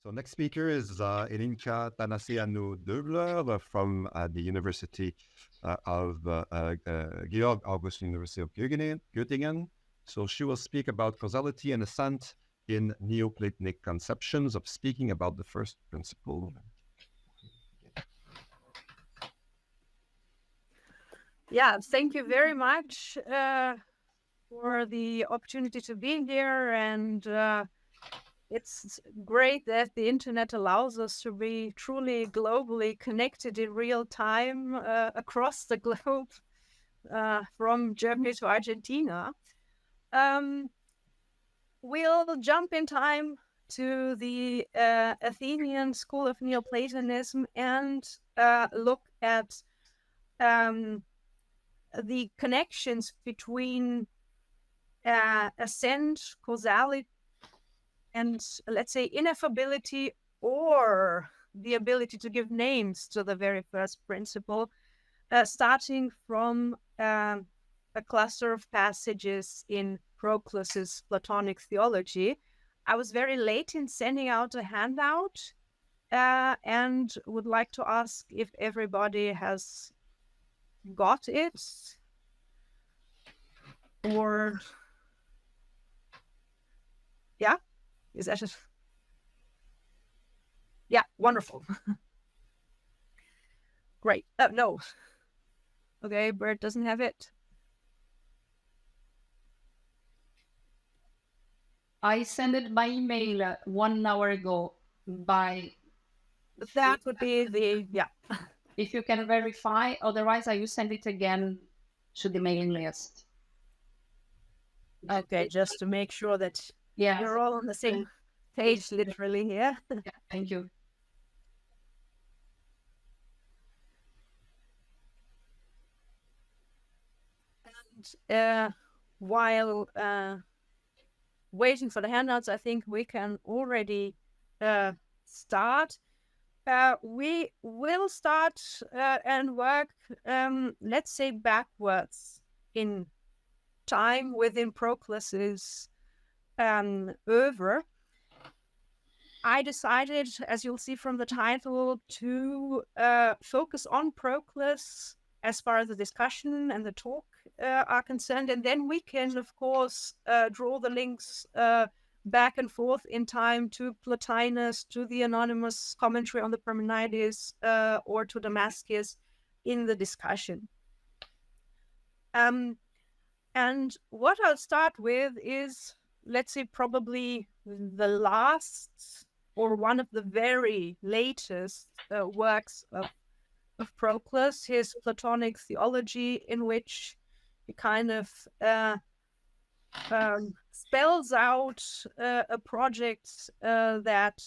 So next speaker is Ilinca Tanaseanu-Doebler from the University of Georg-August University of Göttingen. So she will speak about causality and ascent in Neoplatonic conceptions of speaking about the first principle. Yeah, thank you very much for the opportunity to be here, and it's great that the internet allows us to be truly globally connected in real time across the globe, from Germany to Argentina. We'll jump in time to the Athenian school of Neoplatonism and look at the connections between ascent, causality, and let's say ineffability, or the ability to give names to the very first principle, starting from a cluster of passages in Proclus's Platonic theology. I was very late in sending out a handout and would like to ask if everybody has got it, or yeah, is that it? Yeah, wonderful. Great. No. Okay, Bert doesn't have it. I sent it by email 1 hour ago. That would be the, yeah. If you can verify, otherwise I will send it again to the mailing list. Okay, just to make sure that you're all on the same page, literally here. Yeah, thank you. And while waiting for the handouts, I think we can already start. We will start and work, let's say, backwards in time within Proclus's oeuvre. I decided, as you'll see from the title, to focus on Proclus as far as the discussion and the talk are concerned, and then we can, of course, draw the links back and forth in time to Plotinus, to the anonymous commentary on the Parmenides, or to Damascius in the discussion. And what I'll start with is, let's say, probably the last or one of the very latest works of Proclus, his Platonic theology, in which he kind of spells out a project that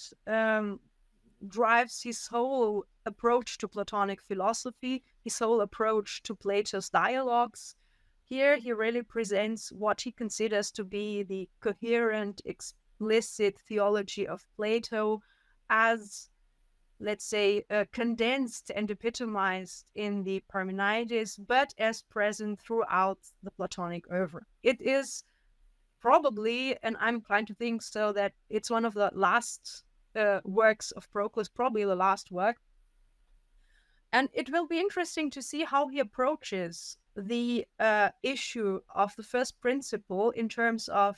drives his whole approach to Platonic philosophy, his whole approach to Plato's dialogues. Here he really presents what he considers to be the coherent, explicit theology of Plato as, let's say, condensed and epitomized in the Parmenides, but as present throughout the Platonic oeuvre. It is probably, and I'm inclined to think so, that it's one of the last works of Proclus, probably the last work. And it will be interesting to see how he approaches the issue of the first principle in terms of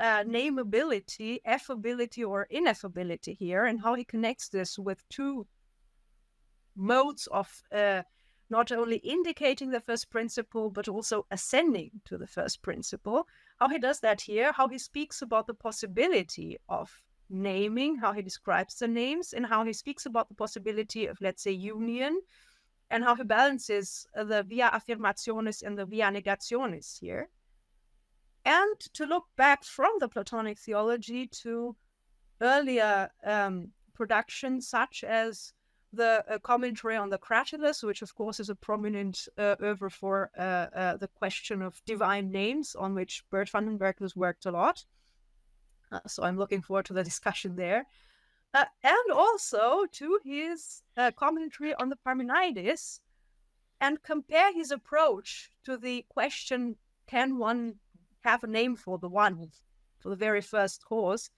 nameability, affability or ineffability here, and how he connects this with two modes of not only indicating the first principle, but also ascending to the first principle. How he does that here, how he speaks about the possibility of naming, how he describes the names, and how he speaks about the possibility of, let's say, union, and how he balances the via affirmationis and the via negationis here. And to look back from the Platonic theology to earlier productions, such as the commentary on the Cratylus, which of course is a prominent oeuvre for the question of divine names, on which Bert van den Berg has worked a lot. So I'm looking forward to the discussion there. And also to his commentary on the Parmenides, and compare his approach to the question, can one have a name for the one, for the very first cause,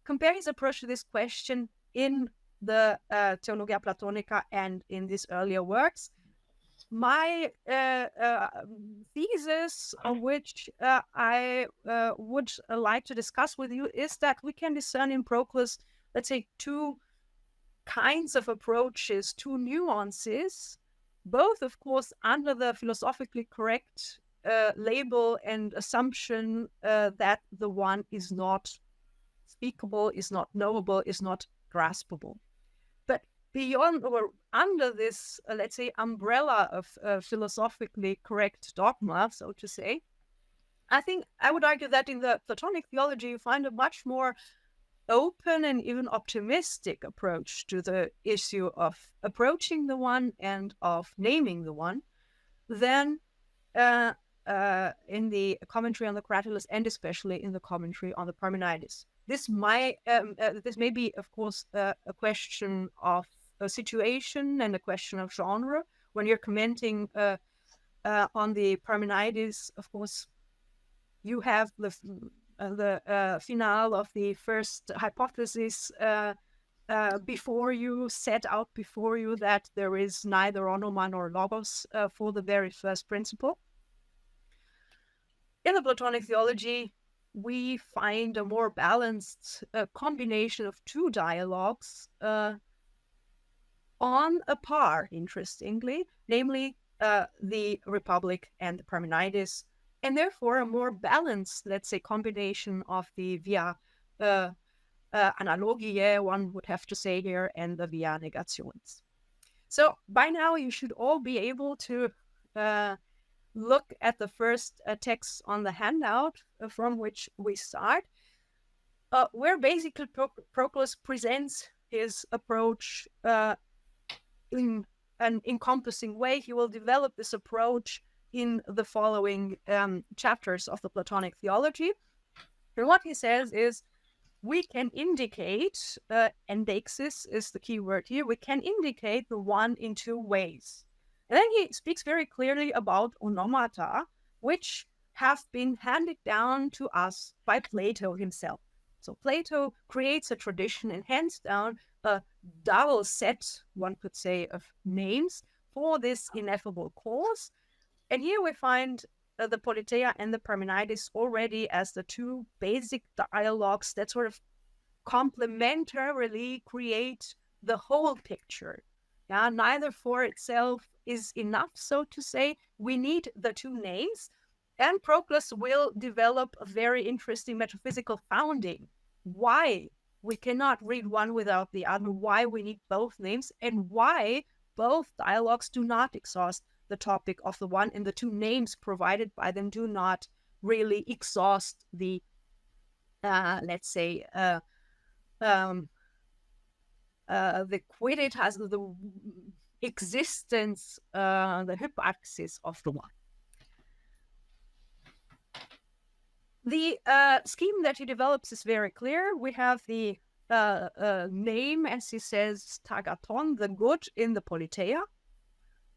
compare his approach to this question in the Theologia Platonica and in these earlier works. My thesis, of which I would like to discuss with you, is that we can discern in Proclus, let's say, two kinds of approaches, two nuances, both, of course, under the philosophically correct label and assumption that the one is not speakable, is not knowable, is not graspable. But beyond or under this, let's say, umbrella of philosophically correct dogma, so to say, I think I would argue that in the Platonic theology, you find a much more open and even optimistic approach to the issue of approaching the one and of naming the one than in the commentary on the Cratylus, and especially in the commentary on the Parmenides. This may be, of course, a question of a situation and a question of genre. When you're commenting on the Parmenides, of course, you have the fnal of the first hypothesis before you, set out before you, that there is neither onoma nor logos for the very first principle. In the Platonic theology, we find a more balanced combination of two dialogues on a par, interestingly, namely the Republic and the Parmenides, and therefore a more balanced, let's say, combination of the via analogiae, one would have to say here, and the via negationis. So by now you should all be able to look at the first text on the handout from which we start, where basically Proclus presents his approach in an encompassing way. He will develop this approach in the following chapters of the Platonic theology. And what he says is, we can indicate, endexis is the key word here, we can indicate the one in two ways. And then he speaks very clearly about onomata, which have been handed down to us by Plato himself. So Plato creates a tradition and hands down a double set, one could say, of names for this ineffable cause. And here we find the Politeia and the Parmenides already as the two basic dialogues that sort of complementarily create the whole picture. Yeah, neither for itself is enough, so to say. We need the two names, and Proclus will develop a very interesting metaphysical founding. Why we cannot read one without the other, why we need both names, and why both dialogues do not exhaust the topic of the one, and the two names provided by them do not really exhaust the, let's say, the quidditas, the existence, the hypaxis of the one. The scheme that he develops is very clear. We have the name, as he says, tagaton, the good in the Politeia,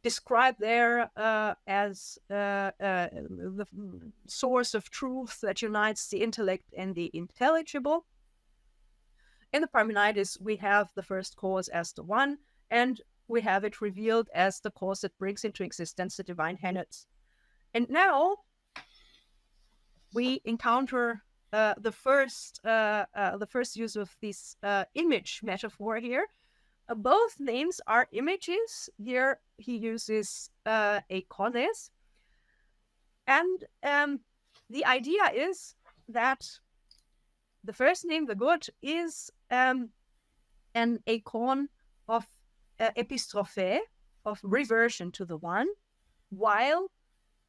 described there as the source of truth that unites the intellect and the intelligible. In the Parmenides, we have the first cause as the one, and we have it revealed as the cause that brings into existence the divine henads. And now we encounter the first use of this image metaphor here. Both names are images. Here he uses eikones. And the idea is that the first name, the good, is an eikon of epistrophe, of reversion to the one, while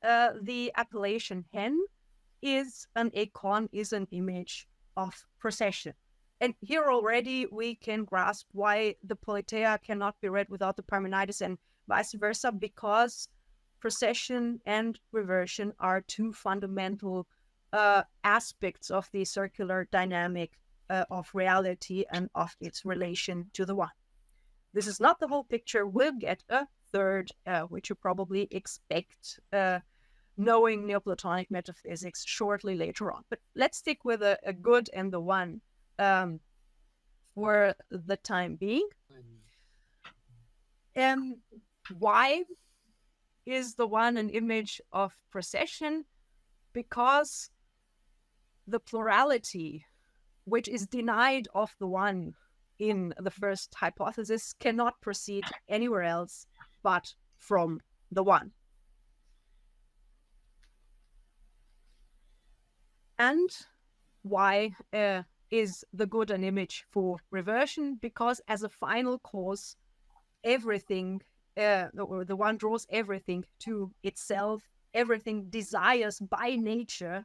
the appellation hen is an eikon, is an image of procession. And here already we can grasp why the Politeia cannot be read without the Parmenides and vice versa, because procession and reversion are two fundamental aspects of the circular dynamic of reality and of its relation to the one. This is not the whole picture. We'll get a third, which you probably expect, knowing Neoplatonic metaphysics shortly later on. But let's stick with a good and the one for the time being. Why is the one an image of procession? Because the plurality, which is denied of the one in the first hypothesis, cannot proceed anywhere else but from the one. And why is the good an image for reversion? Because as a final cause, everything, or the one draws everything to itself. Everything desires by nature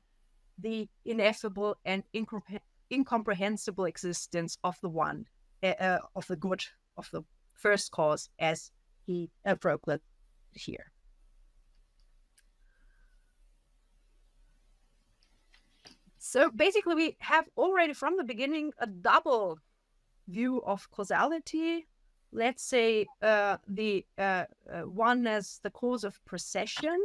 the ineffable and incomprehensible existence of the one, of the good, of the first cause, as he Proclus here. So basically, we have already from the beginning a double view of causality. Let's say the one as the cause of procession,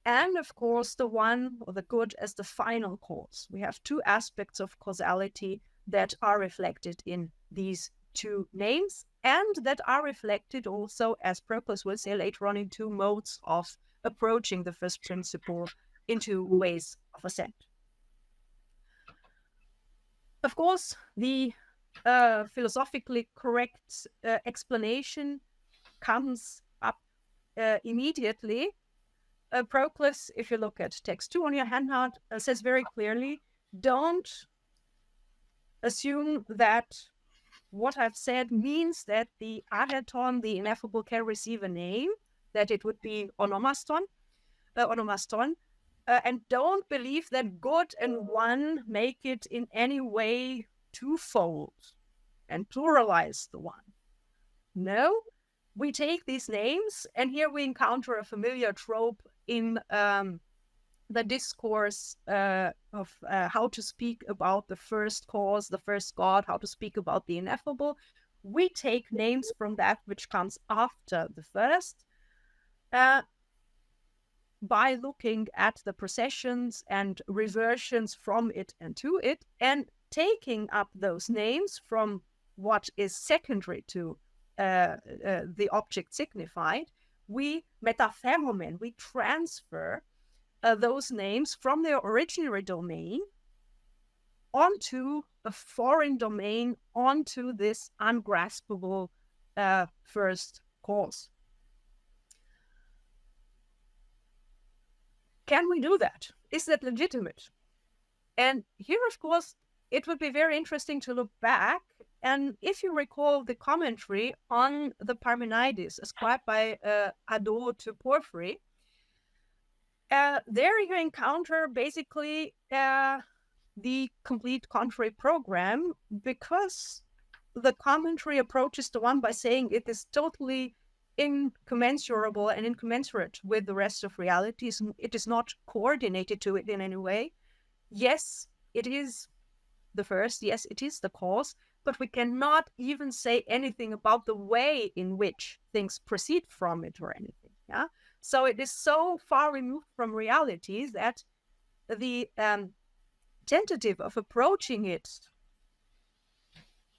and of course the one, or the good, as the final cause. We have two aspects of causality that are reflected in these two names, and that are reflected also, as Proclus will say later on, in two modes of approaching the first principle, in two ways of ascent. Of course, the philosophically correct explanation comes up immediately. Proclus, if you look at text 2 on your handout, says very clearly, don't assume that what I've said means that the arheton, the ineffable, can receive a name, that it would be onomaston, and don't believe that good and one make it in any way twofold and pluralize the one. No, we take these names, and here we encounter a familiar trope in the discourse of how to speak about the first cause, the first God, how to speak about the ineffable. We take names from that which comes after the first, by looking at the processions and reversions from it and to it, and taking up those names from what is secondary to the object signified, we metapheromen, we transfer those names from their originary domain onto a foreign domain, onto this ungraspable first cause. Can we do that? Is that legitimate? And here, of course, it would be very interesting to look back. And if you recall the commentary on the Parmenides ascribed by Hadot to Porphyry, there you encounter basically the complete contrary program, because the commentary approaches the one by saying it is totally incommensurable and incommensurate with the rest of realities. It is not coordinated to it in any way. Yes, it is the first. Yes, it is the cause, but we cannot even say anything about the way in which things proceed from it or anything. Yeah. So it is so far removed from reality that the tentative of approaching it,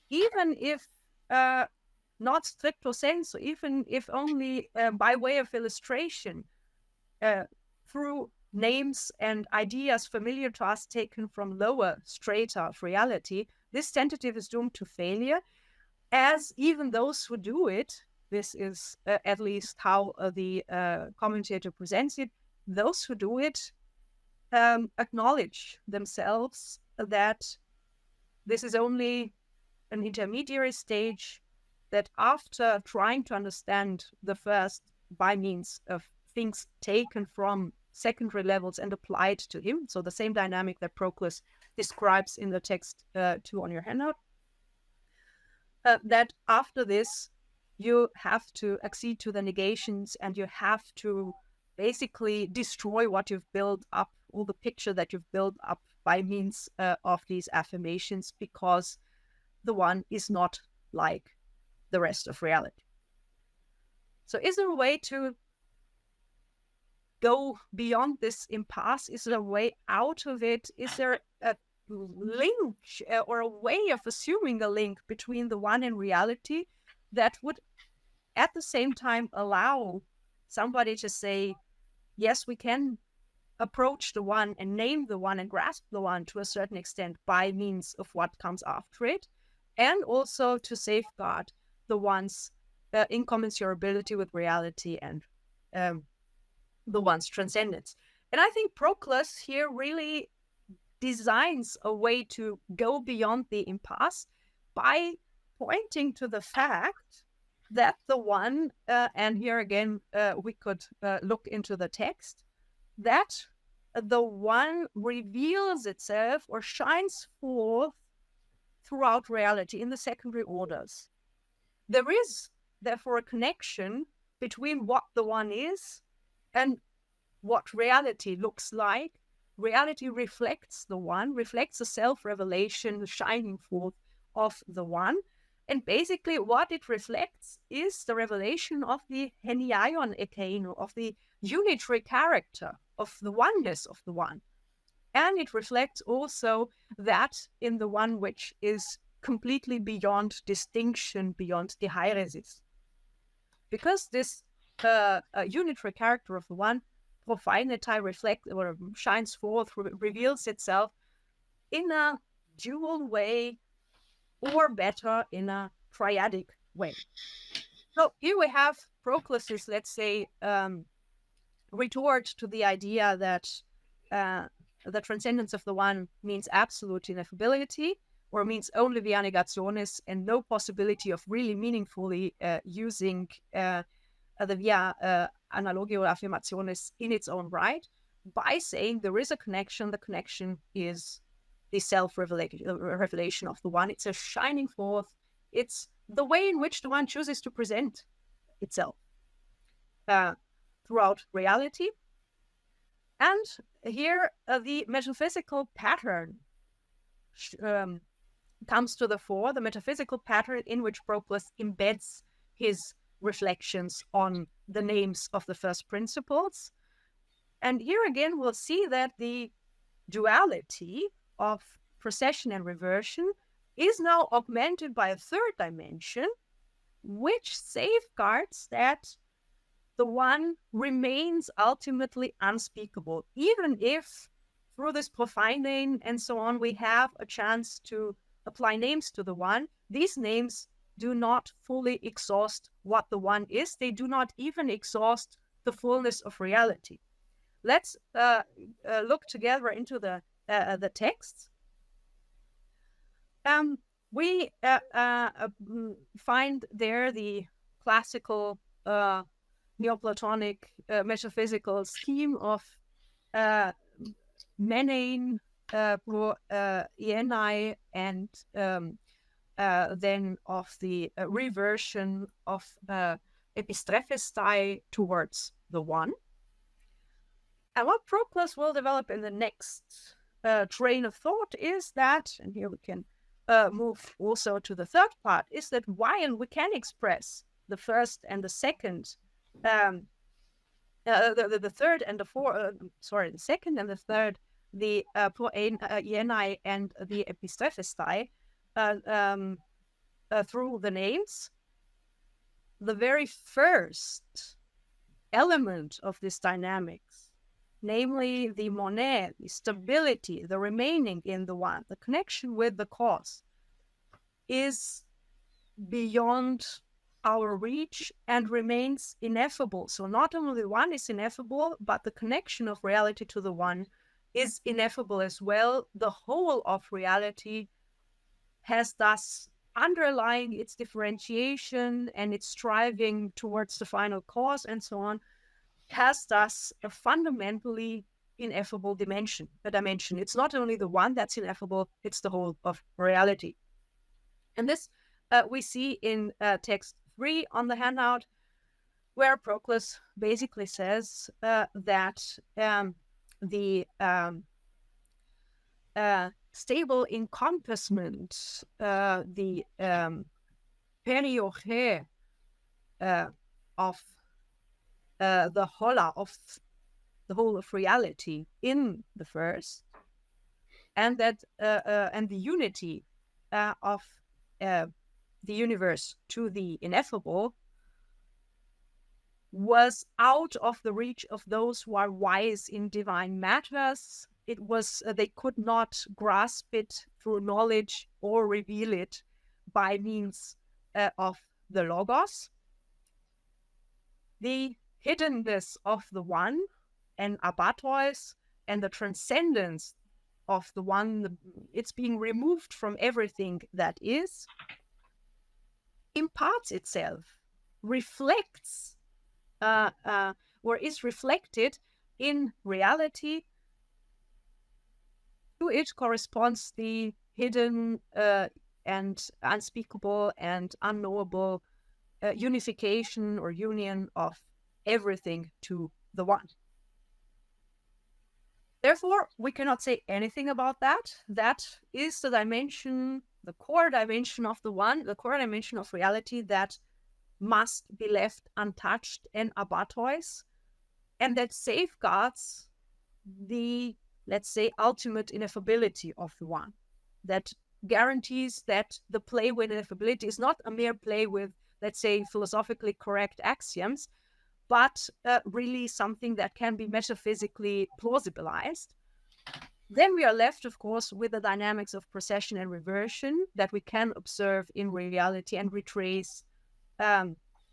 even if not stricto sensu, even if only by way of illustration, through names and ideas familiar to us taken from lower strata of reality, this tentative is doomed to failure, as even those who do it, this is at least how the commentator presents it, those who do it acknowledge themselves that this is only an intermediary stage, that after trying to understand the first by means of things taken from secondary levels and applied to him, so the same dynamic that Proclus describes in the text 2 on your handout, that after this you have to accede to the negations, and you have to basically destroy what you've built up, all the picture that you've built up by means of these affirmations, because the one is not like the rest of reality. So is there a way to go beyond this impasse? Is there a way out of it? Is there a link or a way of assuming a link between the one and reality that would at the same time allow somebody to say, yes, we can approach the one and name the one and grasp the one to a certain extent by means of what comes after it, and also to safeguard the one's incommensurability with reality and the one's transcendence. And I think Proclus here really designs a way to go beyond the impasse by pointing to the fact that the one, and here again, we could look into the text, that the one reveals itself or shines forth throughout reality in the secondary orders. There is, therefore, a connection between what the one is and what reality looks like. Reality reflects the one, reflects the self-revelation, the shining forth of the one. And basically what it reflects is the revelation of the heniaion ekeino, of the unitary character, of the oneness of the one. And it reflects also that in the one which is completely beyond distinction, beyond dihairesis. Because this unitary character of the one, profinetai, reflects or shines forth, reveals itself in a dual way, or better, in a triadic way. So here we have Proclus's, let's say, retort to the idea that the transcendence of the one means absolute ineffability, or means only via negationis and no possibility of really meaningfully using the via analogio affirmationis in its own right, by saying there is a connection. The connection is the self-revelation of the one. It's a shining forth. It's the way in which the one chooses to present itself throughout reality. And here the metaphysical pattern comes to the fore, the metaphysical pattern in which Proclus embeds his reflections on the names of the first principles. And here again, we'll see that the duality of precession and reversion is now augmented by a third dimension, which safeguards that the one remains ultimately unspeakable, even if through this profining and so on, we have a chance to apply names to the one. These names do not fully exhaust what the one is. They do not even exhaust the fullness of reality. Let's look together into the texts. We find there the classical Neoplatonic metaphysical scheme of menein, pro ienai, and then of the reversion of epistrephistai towards the one. And what Proclus will develop in the next train of thought is that, and here we can move also to the third part, is that while we can express the first and the second, the third and the fourth, the second and the third, the pro ienai and the epistrephistai through the names, the very first element of this dynamics, namely the monad, the stability, the remaining in the one, the connection with the cause, is beyond our reach and remains ineffable. So not only the one is ineffable, but the connection of reality to the one is ineffable as well. The whole of reality has thus underlying its differentiation and its striving towards the final cause and so on, has thus a fundamentally ineffable dimension. It's not only the one that's ineffable, it's the whole of reality. And this we see in text 3 on the handout, where Proclus basically says that the stable encompassment, the perioche of the whole of reality in the first, and that and the unity of the universe to the ineffable was out of the reach of those who are wise in divine matters. It was they could not grasp it through knowledge or reveal it by means of the logos. The hiddenness of the one and abatos and the transcendence of the one, it's being removed from everything that is, imparts itself, reflects or is reflected in reality. To it corresponds the hidden and unspeakable and unknowable unification or union of everything to the one. Therefore, we cannot say anything about that. That is the dimension, the core dimension of the one, the core dimension of reality that must be left untouched and abatos, and that safeguards the, let's say, ultimate ineffability of the one. That guarantees that the play with ineffability is not a mere play with, let's say, philosophically correct axioms, but really something that can be metaphysically plausibilized. Then we are left, of course, with the dynamics of precession and reversion that we can observe in reality and retrace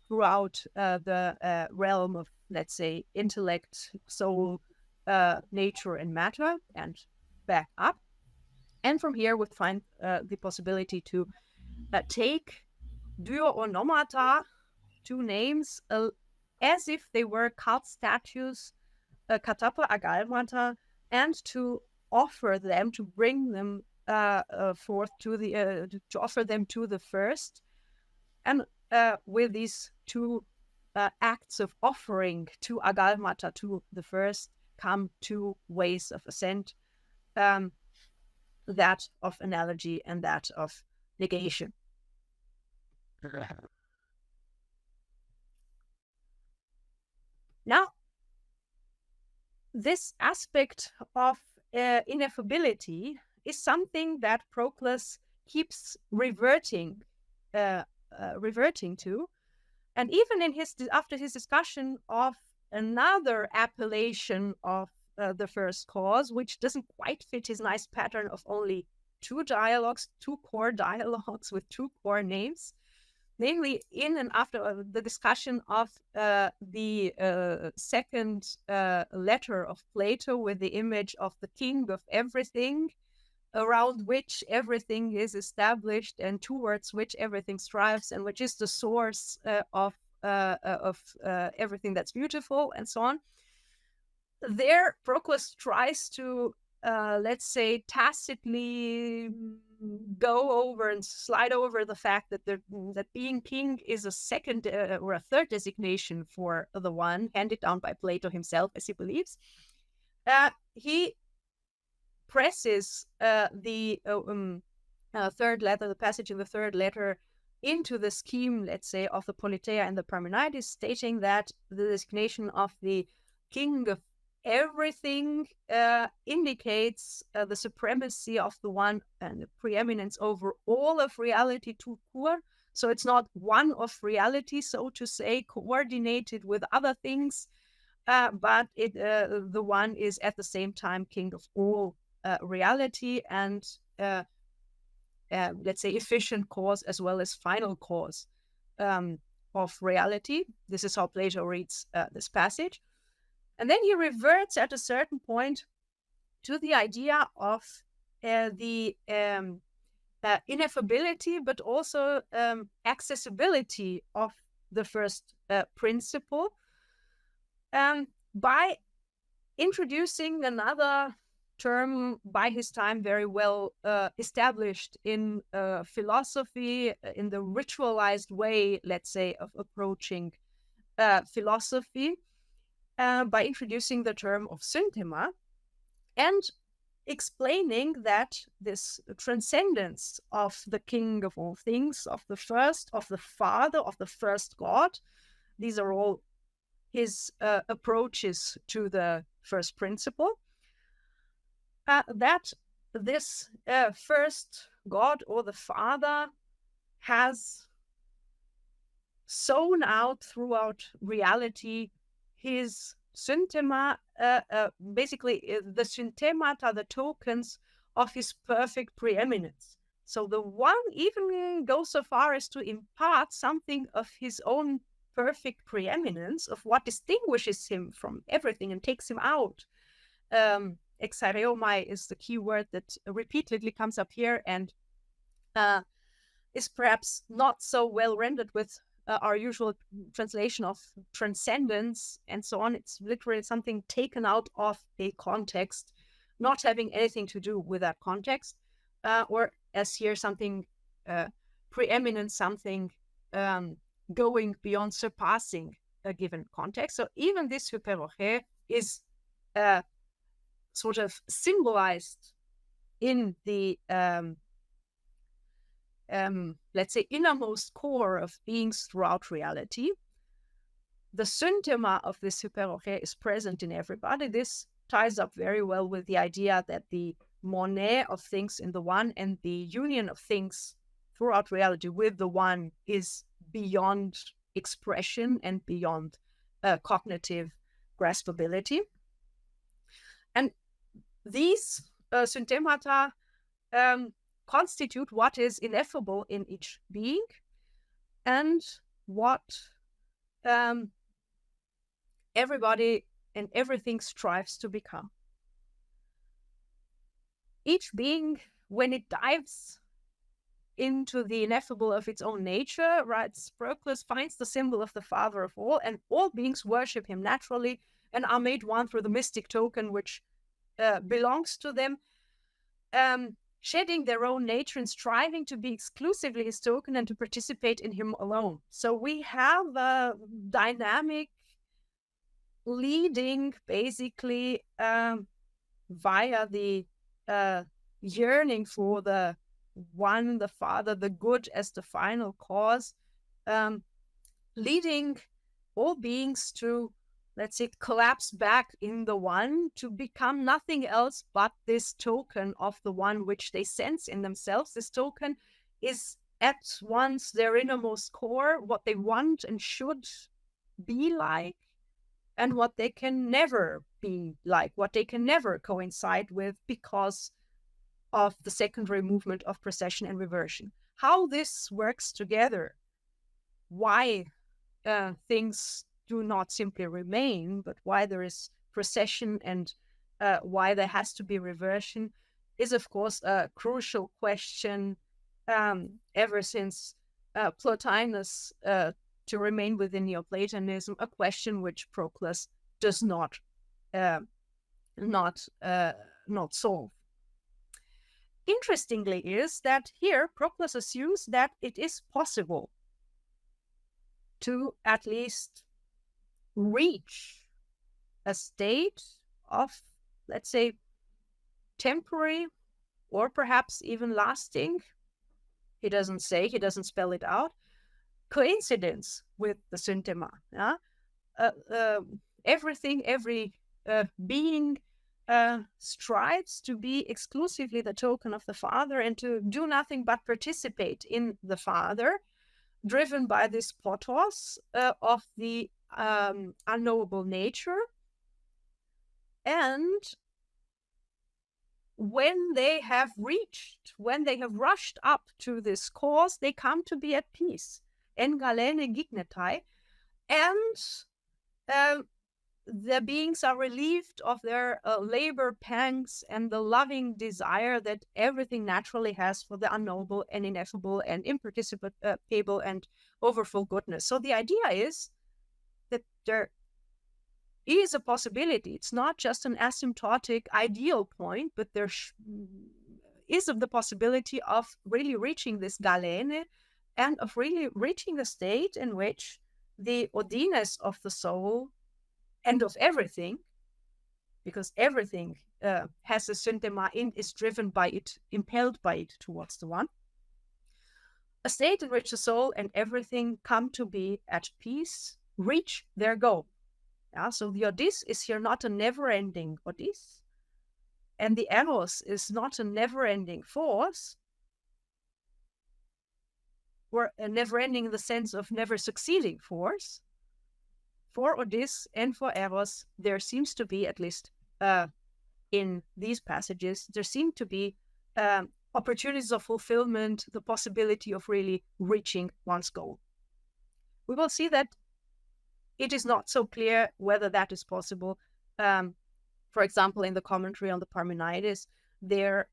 throughout the realm of, let's say, intellect, soul, nature, and matter, and back up. And from here, we find the possibility to take duo or nomata, two names, as if they were cult statues, katapa agalmata, and to offer them, to bring them forth to the, to offer them to the first. And with these two acts of offering to agalmata, to the first, come two ways of ascent, that of analogy and that of negation. Now, this aspect of ineffability is something that Proclus keeps reverting to, and even in his after his discussion of another appellation of the first cause, which doesn't quite fit his nice pattern of only two core dialogues with two core names. Namely, in and after the discussion of the second letter of Plato with the image of the king of everything, around which everything is established and towards which everything strives, and which is the source of everything that's beautiful, and so on. There, Proclus tries to, let's say, tacitly go over and slide over the fact that that being king is a second or a third designation for the one, handed down by Plato himself, as he believes. He presses the third letter, the passage in the third letter, into the scheme, let's say, of the Politeia and the Parmenides, stating that the designation of the king of everything indicates the supremacy of the one and the preeminence over all of reality to pure. So it's not one of reality, so to say, coordinated with other things, but the one is at the same time king of all reality and let's say efficient cause as well as final cause of reality. This is how Plato reads this passage. And then he reverts at a certain point to the idea of the ineffability, but also accessibility of the first principle, by introducing another term by his time very well established in philosophy, in the ritualized way, let's say, of approaching philosophy, by introducing the term of synthema and explaining that this transcendence of the king of all things, of the first, of the father, of the first God, these are all his approaches to the first principle, that this first God or the Father has sown out throughout reality his synthema, basically the synthemata, the tokens of his perfect preeminence. So the one even goes so far as to impart something of his own perfect preeminence, of what distinguishes him from everything and takes him out. Exareomai is the key word that repeatedly comes up here and is perhaps not so well rendered with our usual translation of transcendence and so on. It's literally something taken out of a context, not having anything to do with that context, or as here, something preeminent, something going beyond, surpassing a given context. So even this hyperoche is sort of symbolized in the let's say, innermost core of beings throughout reality. The synthema of this hyperoche is present in everybody. This ties up very well with the idea that the monē of things in the one and the union of things throughout reality with the one is beyond expression and beyond cognitive graspability. And these synthemata constitute what is ineffable in each being and what everybody and everything strives to become. Each being, when it dives into the ineffable of its own nature, writes Proclus, finds the symbol of the Father of all, and all beings worship him naturally and are made one through the mystic token which belongs to them, shedding their own nature and striving to be exclusively his token and to participate in him alone. So we have a dynamic leading basically via the yearning for the one, the Father, the good as the final cause, leading all beings to, let's say, collapse back in the one, to become nothing else but this token of the one which they sense in themselves. This token is at once their innermost core, what they want and should be like, and what they can never be like, what they can never coincide with because of the secondary movement of precession and reversion. How this works together, why things do not simply remain, but why there is precession and why there has to be reversion, is of course a crucial question ever since Plotinus, to remain within Neoplatonism, a question which Proclus does not solve. Interestingly is that here Proclus assumes that it is possible to at least reach a state of, let's say, temporary or perhaps even lasting, he doesn't say, he doesn't spell it out, coincidence with the synthema. Yeah? Everything, every being strives to be exclusively the token of the Father and to do nothing but participate in the Father, driven by this potos of the unknowable nature. And when they have rushed up to this cause, they come to be at peace. En galene gignetai, and the beings are relieved of their labor pangs and the loving desire that everything naturally has for the unknowable and ineffable and imparticipable and overfull goodness. So the idea is that there is a possibility. It's not just an asymptotic ideal point, but there is the possibility of really reaching this galene and of really reaching the state in which the odiness of the soul and of everything, because everything has a synthema is driven by it, impelled by it towards the one, a state in which the soul and everything come to be at peace, reach their goal. Yeah, so the Odys is here not a never-ending Odys, and the eros is not a never-ending force, or a never-ending in the sense of never succeeding force, for Odys and for Eros, there seems to be, at least in these passages, there seem to be opportunities of fulfillment, the possibility of really reaching one's goal. We will see that it is not so clear whether that is possible. For example, in the commentary on the Parmenides, there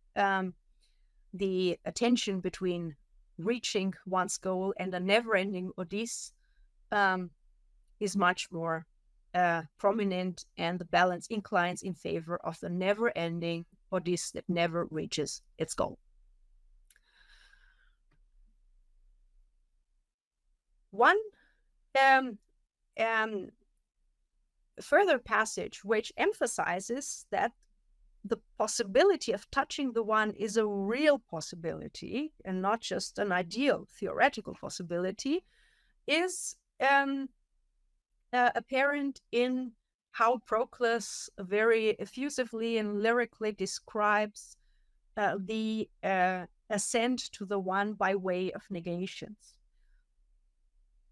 the tension between reaching one's goal and a never-ending Odys is much more prominent, and the balance inclines in favor of the never-ending Odys that never reaches its goal. One further passage which emphasizes that the possibility of touching the one is a real possibility and not just an ideal theoretical possibility is apparent in how Proclus very effusively and lyrically describes the ascent to the one by way of negations.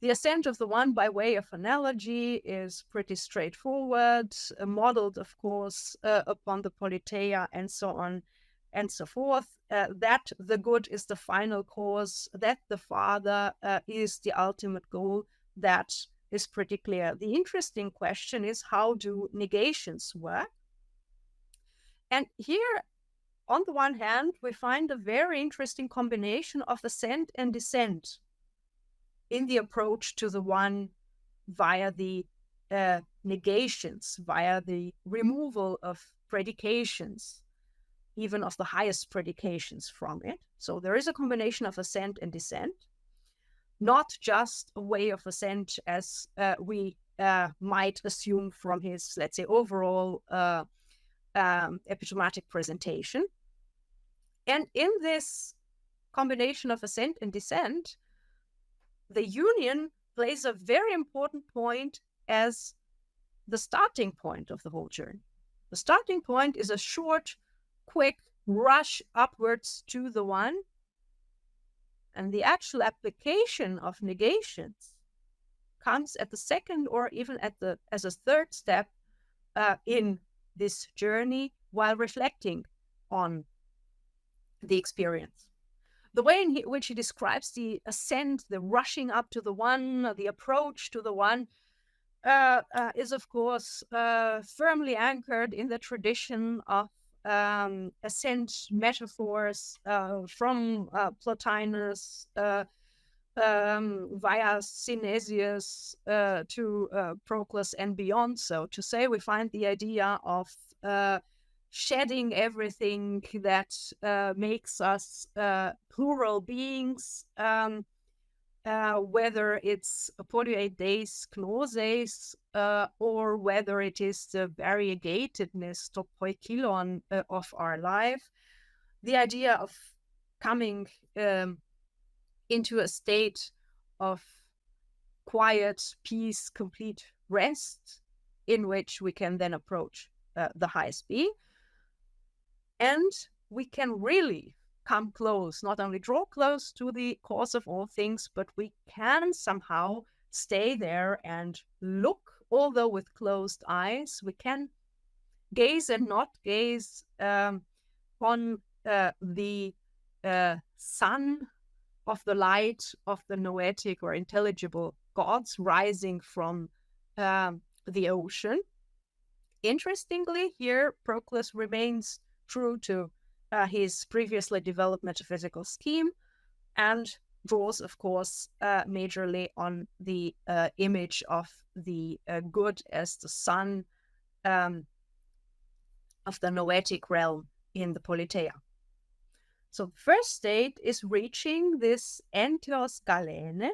The ascent of the one by way of analogy is pretty straightforward, modeled, of course, upon the Politeia and so on and so forth, that the good is the final cause, that the Father is the ultimate goal. That is pretty clear. The interesting question is, how do negations work? And here, on the one hand, we find a very interesting combination of ascent and descent in the approach to the one via the negations, via the removal of predications, even of the highest predications from it. So there is a combination of ascent and descent, not just a way of ascent as we might assume from his, let's say, overall epitomatic presentation. And in this combination of ascent and descent, the union plays a very important point as the starting point of the whole journey. The starting point is a short, quick rush upwards to the one, and the actual application of negations comes at the second or even as a third step in this journey while reflecting on the experience. The way in which he describes the ascent, the rushing up to the one, the approach to the one, is, of course, firmly anchored in the tradition of ascent metaphors from Plotinus via Synesius to Proclus and beyond. So to say, we find the idea of shedding everything that makes us plural beings, whether it's podueideis gnoses or whether it is the variegatedness, to poikilon, of our life. The idea of coming into a state of quiet, peace, complete rest, in which we can then approach the highest being. And we can really come close, not only draw close to the cause of all things, but we can somehow stay there and look, although with closed eyes. We can gaze and not gaze on the sun of the light of the noetic or intelligible gods rising from the ocean. Interestingly, here Proclus remains true to his previously developed metaphysical scheme and draws, of course, majorly on the image of the good as the sun of the noetic realm in the Politeia. So the first state is reaching this entheos galene,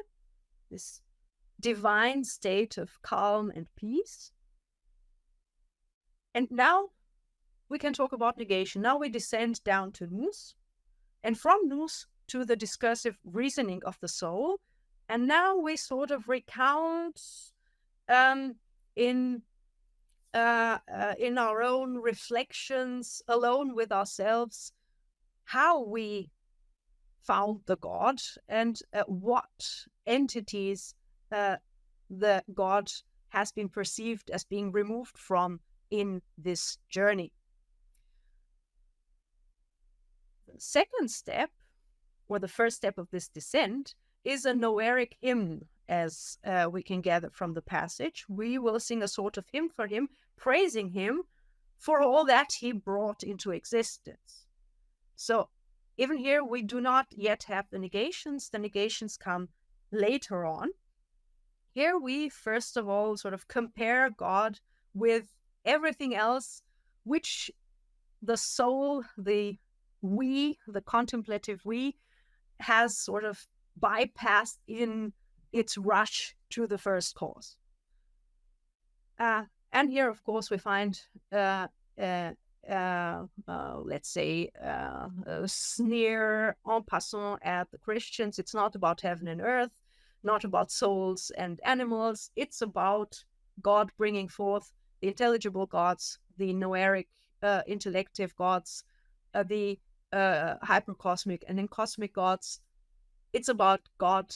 this divine state of calm and peace. And now we can talk about negation. Now we descend down to nous, and from nous to the discursive reasoning of the soul. And now we sort of recount in in our own reflections, alone with ourselves, how we found the God and what entities the God has been perceived as being removed from in this journey. The second step, or the first step of this descent, is a Noeric hymn, as we can gather from the passage. We will sing a sort of hymn for him, praising him for all that he brought into existence. So even here, we do not yet have the negations. The negations come later on. Here we, first of all, sort of compare God with everything else, which the soul, the we, the contemplative we, has sort of bypassed in its rush to the first cause. And here, of course, we find, let's say, a sneer en passant at the Christians. It's not about heaven and earth, not about souls and animals. It's about God bringing forth the intelligible gods, the Noeric intellective gods, the hypercosmic and encosmic gods. It's about God,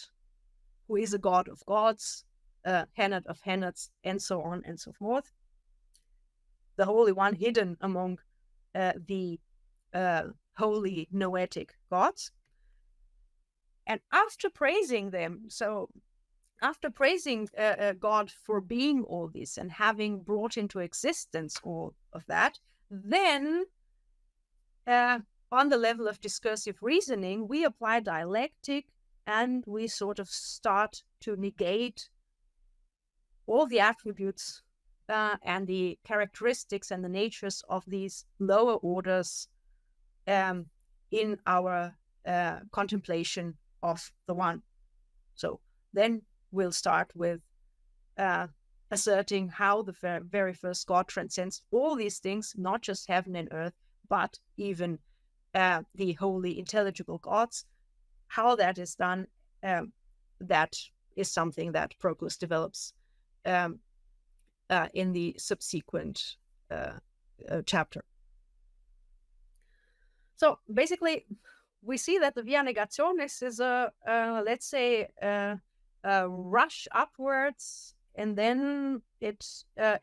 who is a God of gods, Henad of Henads, and so on and so forth. The Holy One hidden among the holy noetic gods. And after praising them, so after praising God for being all this and having brought into existence all of that, then on the level of discursive reasoning, we apply dialectic and we sort of start to negate all the attributes and the characteristics and the natures of these lower orders in our contemplation of the One. So then we'll start with asserting how the very first God transcends all these things, not just heaven and earth, but even the holy intelligible gods. How that is done, that is something that Proclus develops in the subsequent chapter. So basically, we see that the Via Negationis is let's say, a rush upwards, and then it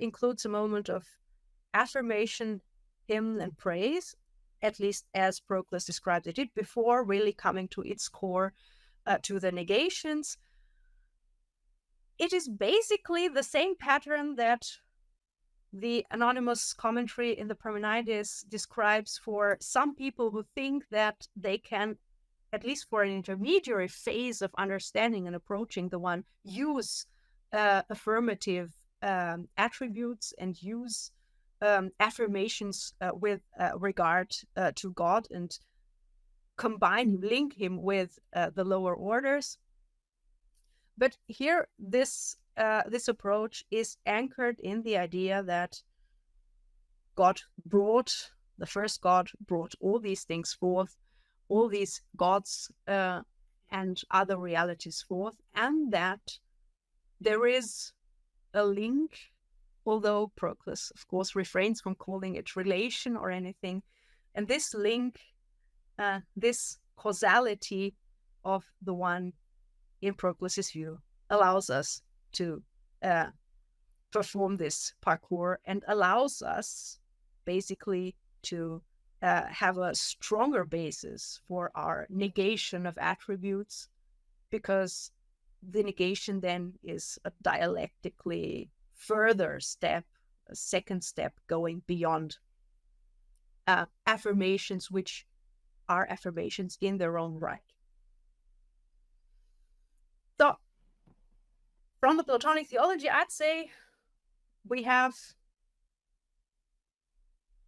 includes a moment of affirmation, hymn, and praise, at least as Proclus described it, before really coming to its core, to the negations. It is basically the same pattern that the anonymous commentary in the Parmenides describes for some people who think that they can, at least for an intermediary phase of understanding and approaching the One, use affirmative attributes and use affirmations with regard to God, and link him with the lower orders. But here, this approach is anchored in the idea that the first God brought all these things forth, all these gods and other realities forth, and that there is a link, although Proclus, of course, refrains from calling it relation or anything. And this link, this causality of the One in Proclus's view, allows us to perform this parcours and allows us basically to have a stronger basis for our negation of attributes, because the negation then is a dialectically further step, a second step going beyond affirmations, which are affirmations in their own right. So, from the Platonic theology, I'd say we have,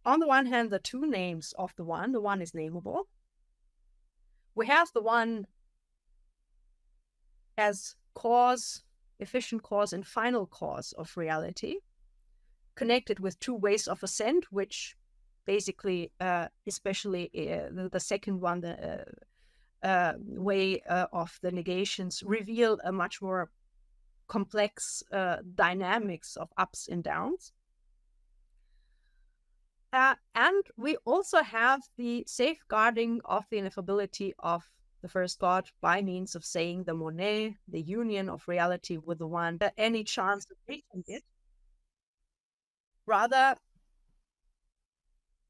on the one hand, the two names of the One. The One is nameable. We have the One as cause, efficient cause, and final cause of reality, connected with two ways of ascent, which basically, especially the second one, the way of the negations, reveal a much more complex dynamics of ups and downs. And we also have the safeguarding of the ineffability of the first God by means of saying the monē, the union of reality with the one, any chance of reaching it. Rather,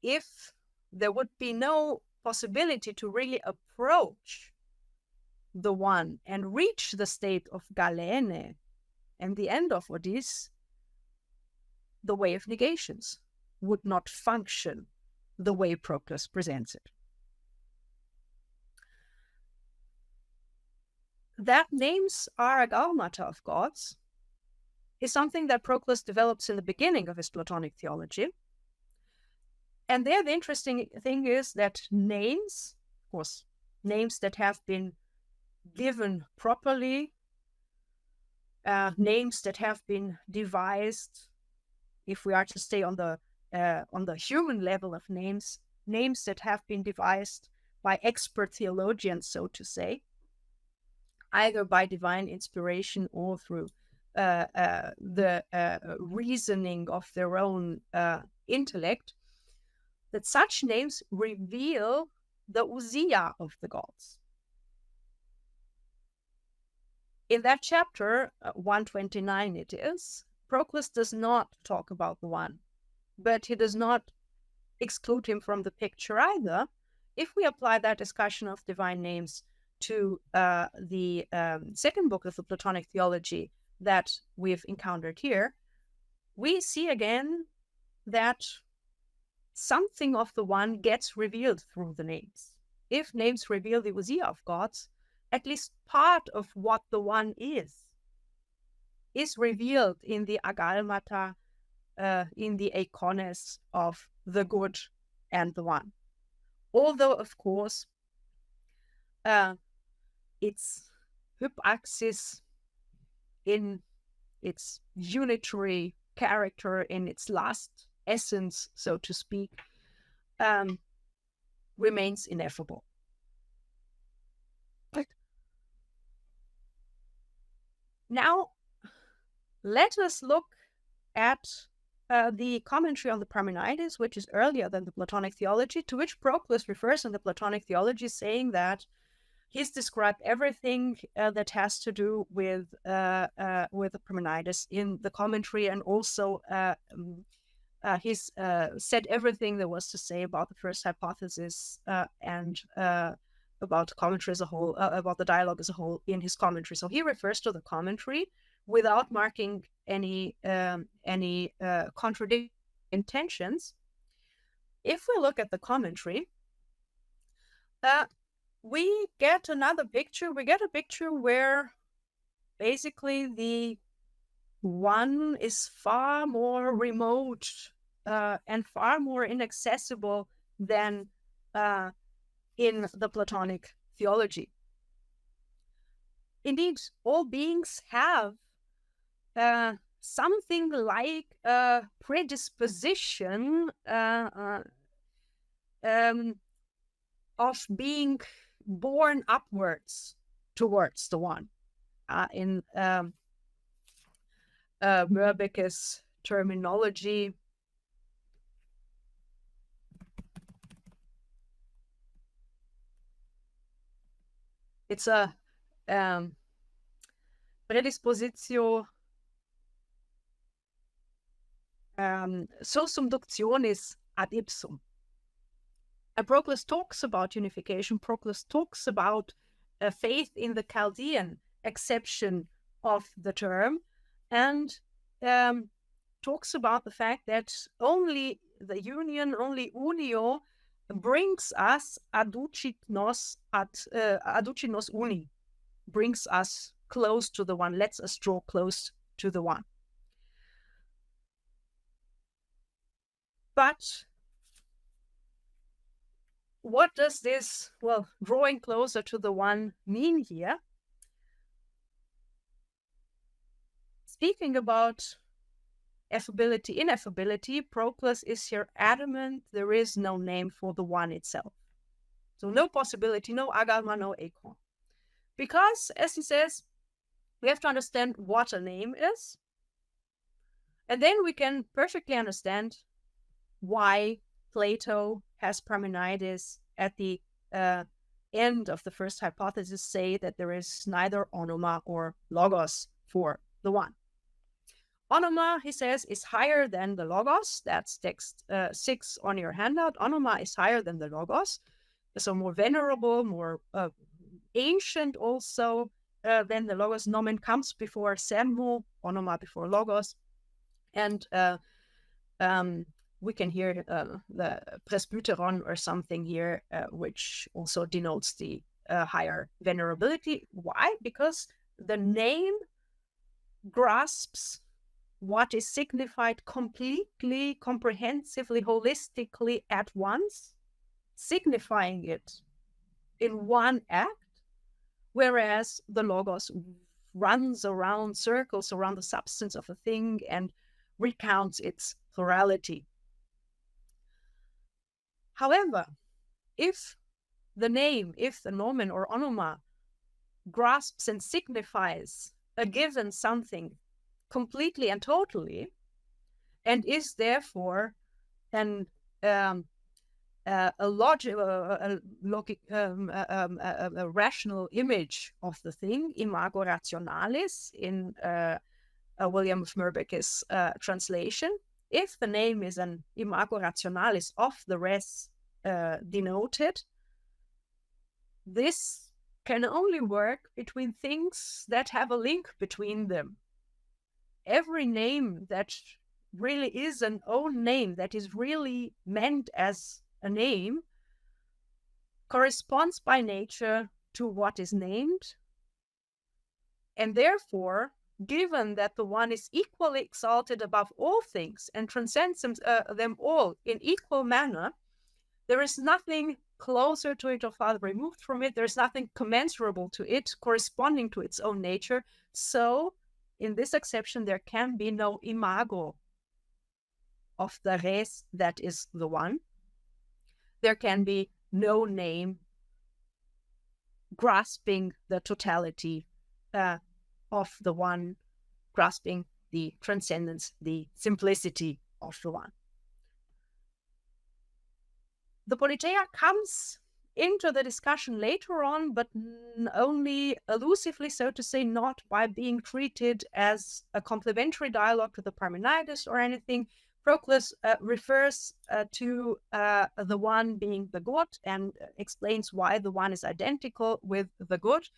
if there would be no possibility to really approach the one and reach the state of galene and the end of Odys, the way of negations would not function the way Proclus presents it. That names are agalmata of gods is something that Proclus develops in the beginning of his Platonic theology. And there the interesting thing is that names, of course, names that have been given properly, names that have been devised, if we are to stay on the human level of names that have been devised by expert theologians, so to say, either by divine inspiration or through the reasoning of their own intellect, that such names reveal the ousia of the gods. In that chapter, 129 it is, Proclus does not talk about the one, but he does not exclude him from the picture either. If we apply that discussion of divine names to the second book of the Platonic theology that we've encountered here, we see again that something of the one gets revealed through the names. If names reveal the ousia of gods, at least part of what the one is revealed in the agalmata, in the eikones of the good and the one. Although, of course, its hypaxis in its unitary character, in its last essence, so to speak, remains ineffable. Now, let us look at the commentary on the Parmenides, which is earlier than the Platonic theology, to which Proclus refers in the Platonic theology, saying that he's described everything that has to do with the Parmenides in the commentary, and also he's said everything there was to say about the first hypothesis and about commentary as a whole, about the dialogue as a whole in his commentary. So he refers to the commentary without marking any contradicting intentions. If we look at the commentary, we get another picture. We get a picture where basically the one is far more remote and far more inaccessible than in the Platonic theology. Indeed, all beings have something like a predisposition of being born upwards towards the one. In Mörbeke's terminology, it's a predispositio sussumductionis ad ipsum. And Proclus talks about unification. Proclus talks about faith in the Chaldean acception of the term, and talks about the fact that only the union, only unio, brings us adducit nos uni, brings us close to the one, lets us draw close to the one. But what does this, well, drawing closer to the one mean here? Speaking about affability, ineffability, Proclus is here adamant there is no name for the one itself. So no possibility, no agalma, no eikon. Because, as he says, we have to understand what a name is, and then we can perfectly understand why Plato has Parmenides at the end of the first hypothesis say that there is neither onoma or logos for the one. Onoma, he says, is higher than the logos. That's text 6 on your handout. Onoma is higher than the logos, so more venerable, more ancient also than the logos. Nomen comes before sermo, onoma before logos. And we can hear the presbyteron or something here, which also denotes the higher venerability. Why? Because the name grasps what is signified completely, comprehensively, holistically at once, signifying it in one act, whereas the logos runs around, circles around the substance of a thing and recounts its plurality. However, if the name, if the nomen or onoma grasps and signifies a given something completely and totally, and is therefore a rational image of the thing, imago rationalis in William of Murbeck's translation. If the name is an imago rationalis of the res denoted, this can only work between things that have a link between them. Every name that really is an own name, that is really meant as a name, corresponds by nature to what is named, and therefore, given that the one is equally exalted above all things and transcends them all in equal manner, there is nothing closer to it or farther removed from it. There's nothing commensurable to it, corresponding to its own nature. So, in this exception, there can be no imago of the res, that is the one. There can be no name grasping the totality of the one, grasping the transcendence, the simplicity of the one. The politeia comes into the discussion later on, but only allusively, so to say, not by being treated as a complementary dialogue to the Parmenides or anything. Proclus refers to the one being the good and explains why the one is identical with the good.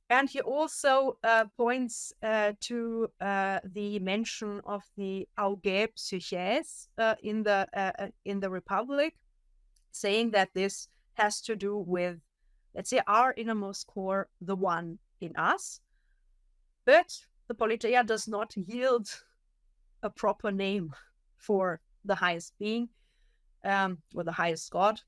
And he also points to the mention of the augē psyches in the Republic, saying that this has to do with, let's say, our innermost core, the one in us. But the politeia does not yield a proper name for the highest being or the highest God.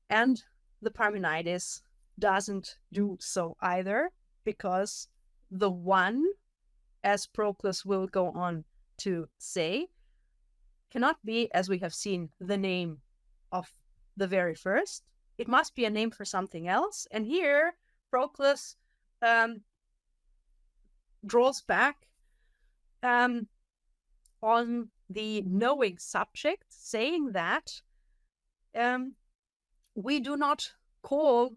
And the Parmenides doesn't do so either, because the one, as Proclus will go on to say, cannot be, as we have seen, the name of the very first. It must be a name for something else. And here Proclus draws back on the knowing subject, saying that we do not call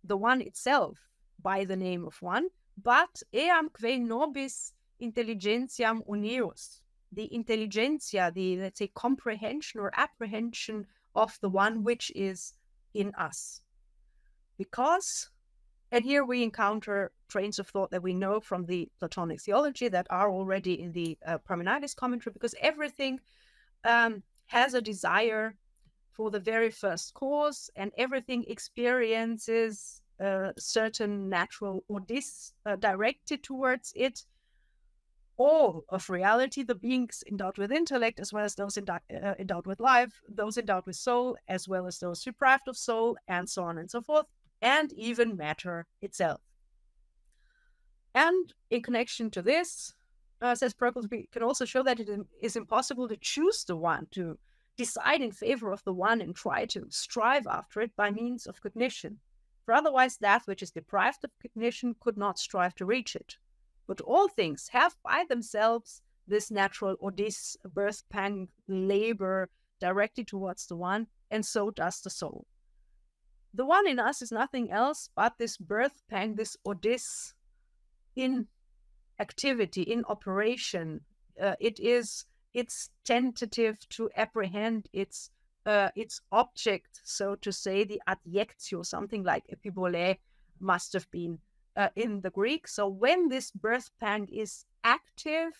the one itself by the name of one, but eam quae nobis intelligentiam unius, the intelligentsia, the, let's say, comprehension or apprehension of the one which is in us. Because, and here we encounter trains of thought that we know from the Platonic theology that are already in the Parmenides commentary, because everything has a desire for the very first cause, and everything experiences certain natural or directed towards it. All of reality, the beings endowed with intellect, as well as those endowed with life, those endowed with soul, as well as those deprived of soul, and so on and so forth, and even matter itself. And in connection to this, says Proclus, we can also show that it is impossible to choose the one, to decide in favor of the one and try to strive after it by means of cognition. For otherwise that which is deprived of cognition could not strive to reach it. But all things have by themselves this natural or this birth pang labor directly towards the one, and so does the soul. The one in us is nothing else but this birth pang, this Odys in activity, in operation. It's tentative to apprehend its object, so to say, the adjectio, something like epibole must have been in the Greek. So when this birth pang is active,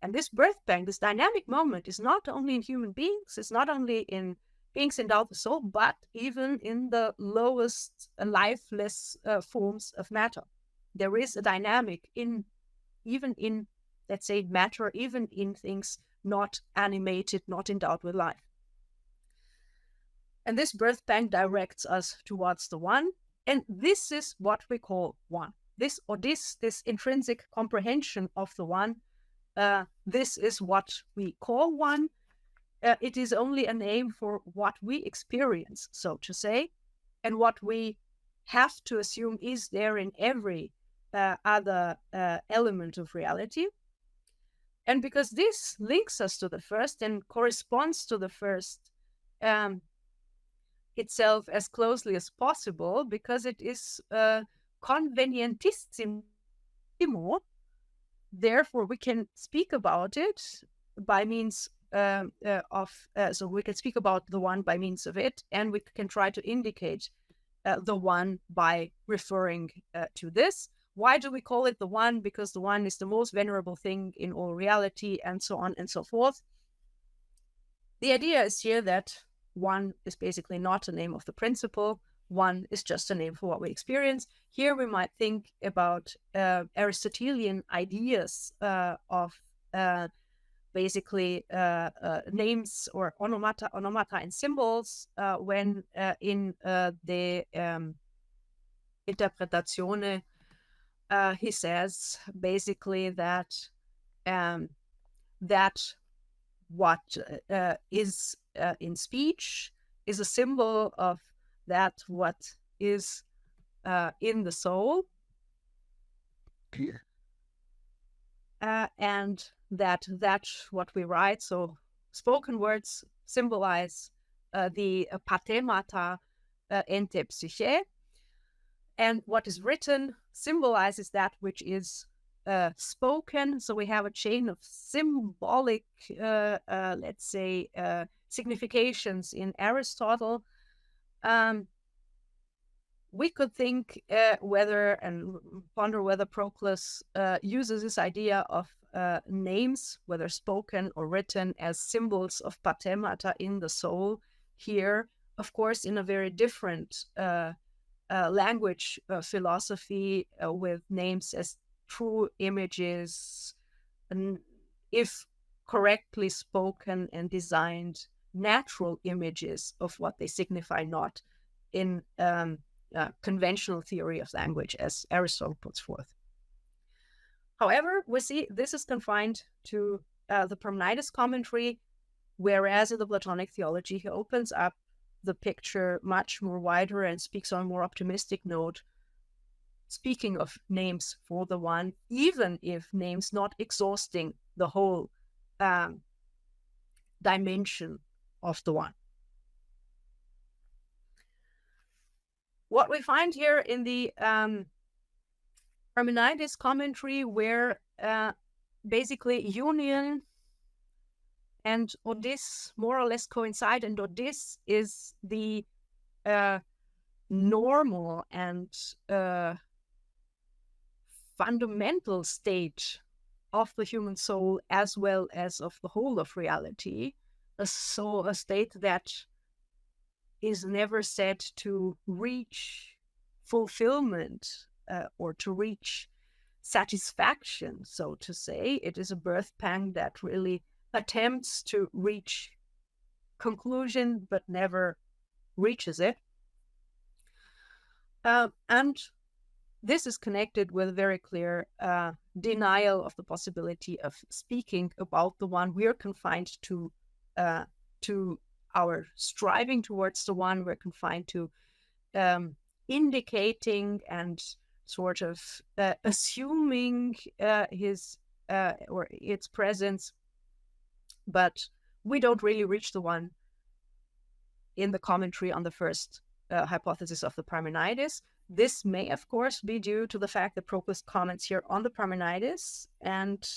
and this birth pang, this dynamic moment, is not only in human beings, it's not only in beings endowed with soul, but even in the lowest lifeless forms of matter. There is a dynamic even in, let's say, matter, even in things not animated, not endowed with life. And this birth pang directs us towards the one, and this is what we call one. This intrinsic comprehension of the one, this is what we call one. It is only a name for what we experience, so to say, and what we have to assume is there in every other element of reality. And because this links us to the first and corresponds to the first itself as closely as possible, because it is convenientissimo, therefore we can speak about it by means so we can speak about the one by means of it, and we can try to indicate the one by referring to this. Why do we call it the one? Because the one is the most venerable thing in all reality, and so on and so forth. The idea is here that one is basically not a name of the principle. One is just a name for what we experience. Here we might think about Aristotelian ideas of basically names or onomata and symbols when in the Interpretazione he says basically that that what is in speech is a symbol of that what is in the soul, and that what we write, so spoken words, symbolize the pathemata ente psyche, and what is written symbolizes that which is spoken. So we have a chain of symbolic, let's say, significations in Aristotle. We could think whether and ponder whether Proclus uses this idea of names, whether spoken or written, as symbols of pathemata in the soul here, of course, in a very different language philosophy with names as true images, and if correctly spoken and designed, natural images of what they signify, not in conventional theory of language as Aristotle puts forth. However, we see this is confined to the Parmenides commentary, whereas in the Platonic theology he opens up the picture much more wider and speaks on a more optimistic note, speaking of names for the one, even if names not exhausting the whole dimension of the one. What we find here in the Parmenides commentary, where basically union and Odys more or less coincide, and Odys is the normal and fundamental state of the human soul as well as of the whole of reality. So a state that is never said to reach fulfillment or to reach satisfaction, so to say. It is a birth pang that really attempts to reach conclusion but never reaches it. And this is connected with a very clear denial of the possibility of speaking about the one. We are confined to our striving towards the one. We're confined to indicating and sort of assuming his or its presence, but we don't really reach the one in the commentary on the first hypothesis of the Parmenides. This may, of course, be due to the fact that Proclus comments here on the Parmenides and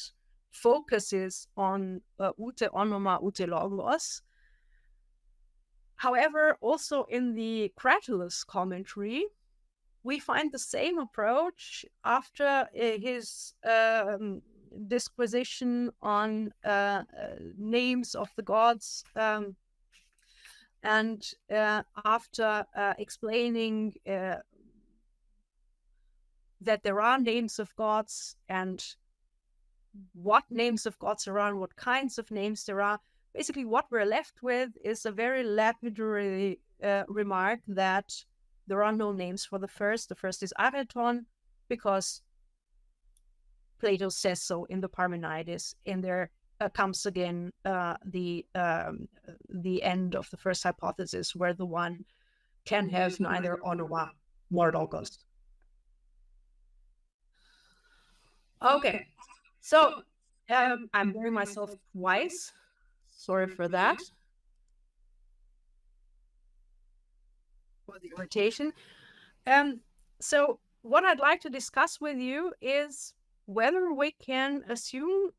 focuses on ute onoma ute logos. However, also in the Cratylus commentary, we find the same approach after his disquisition on names of the gods, and after explaining that there are names of gods and what names of gods there are and what kinds of names there are. Basically, what we're left with is a very lapidary remark that there are no names for the first. The first is Areton, because Plato says so in the Parmenides. And there comes again the end of the first hypothesis, where the one can have neither onoma nor logos. Okay, so I'm hearing myself twice. Sorry for that. For the irritation. So what I'd like to discuss with you is whether we can assume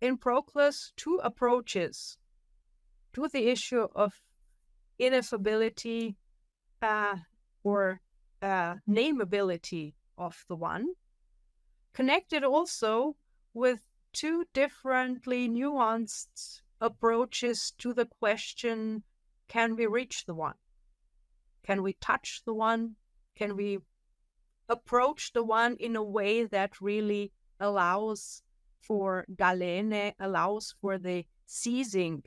in Proclus two approaches to the issue of ineffability or nameability of the one, connected also with two differently nuanced approaches to the question, can we reach the one? Can we touch the one? Can we approach the one in a way that really allows for galene, allows for the seizing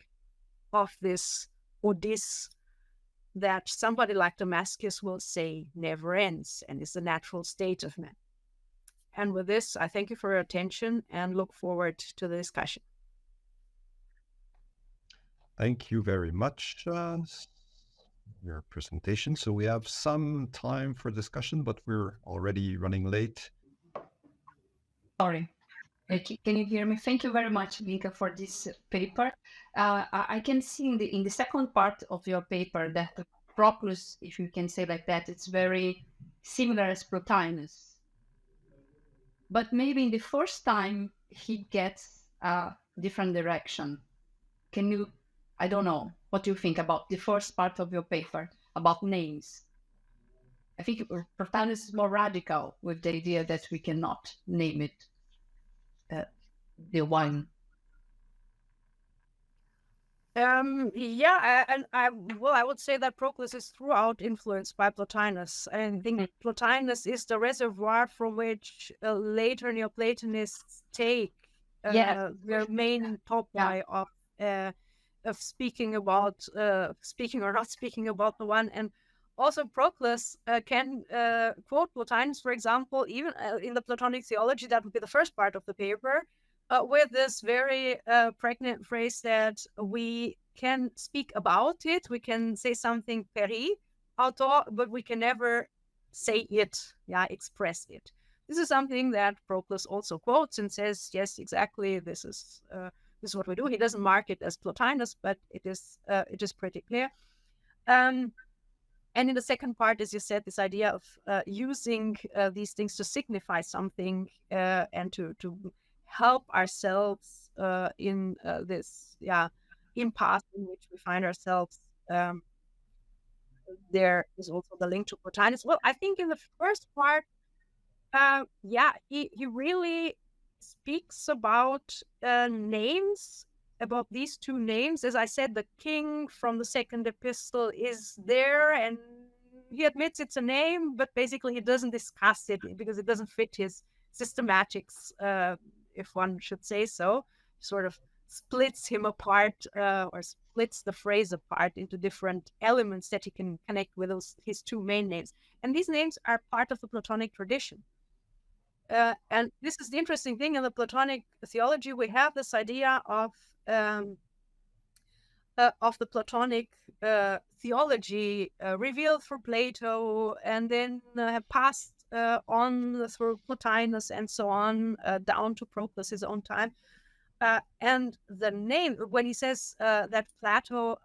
of this odys that somebody like Damascius will say never ends and is the natural state of man? And with this, I thank you for your attention and look forward to the discussion. Thank you very much, your presentation. So we have some time for discussion, but we're already running late. Sorry. Can you hear me? Thank you very much, Ilinca, for this paper. I can see in the second part of your paper that the Proclus, if you can say like that, it's very similar as Plotinus. But maybe in the first time he gets a different direction. Can you, I don't know, what do you think about the first part of your paper about names? I think Plotinus is more radical with the idea that we cannot name it the one. Yeah, and I would say that Proclus is throughout influenced by Plotinus. I think Plotinus is the reservoir from which later Neoplatonists take their main topic of speaking about speaking or not speaking about the one. And also Proclus can quote Plotinus, for example, even in the Platonic theology. That would be the first part of the paper. With this very pregnant phrase that we can speak about it, we can say something peri auto, but we can never say it, express it. This is something that Proclus also quotes and says, yes, exactly, this is what we do. He doesn't mark it as Plotinus, but it is pretty clear. And in the second part, as you said, this idea of using these things to signify something and to help ourselves in this impasse in which we find ourselves. There is also the link to Plotinus. Well, I think in the first part, he really speaks about names, about these two names. As I said, the king from the second epistle is there, and he admits it's a name, but basically he doesn't discuss it because it doesn't fit his systematics, if one should say so. Sort of splits him apart or splits the phrase apart into different elements that he can connect with his two main names. And these names are part of the Platonic tradition. And this is the interesting thing in the Platonic theology. We have this idea of the Platonic theology revealed for Plato and then passed on through Plotinus and so on, down to Proclus his own time. And the name, when he says that Plato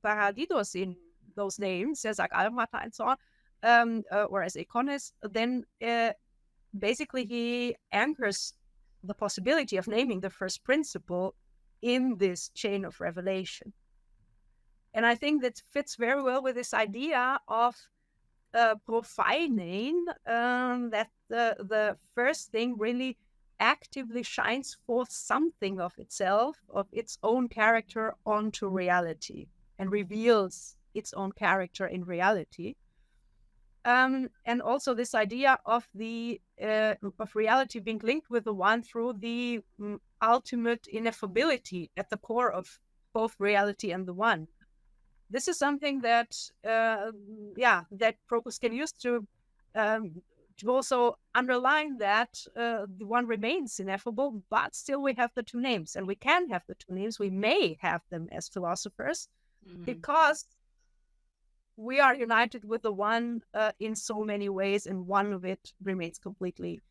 paradidos in those names, says like Almata and so on, or as Econis, then basically he anchors the possibility of naming the first principle in this chain of revelation. And I think that fits very well with this idea of prophenein, that the first thing really actively shines forth something of itself, of its own character onto reality, and reveals its own character in reality. And also this idea of the of reality being linked with the one through the ultimate ineffability at the core of both reality and the one. This is something that that Proclus can use to also underline that the one remains ineffable, but still we have the two names, and we can have the two names. We may have them as philosophers because we are united with the one in so many ways, and one of it remains completely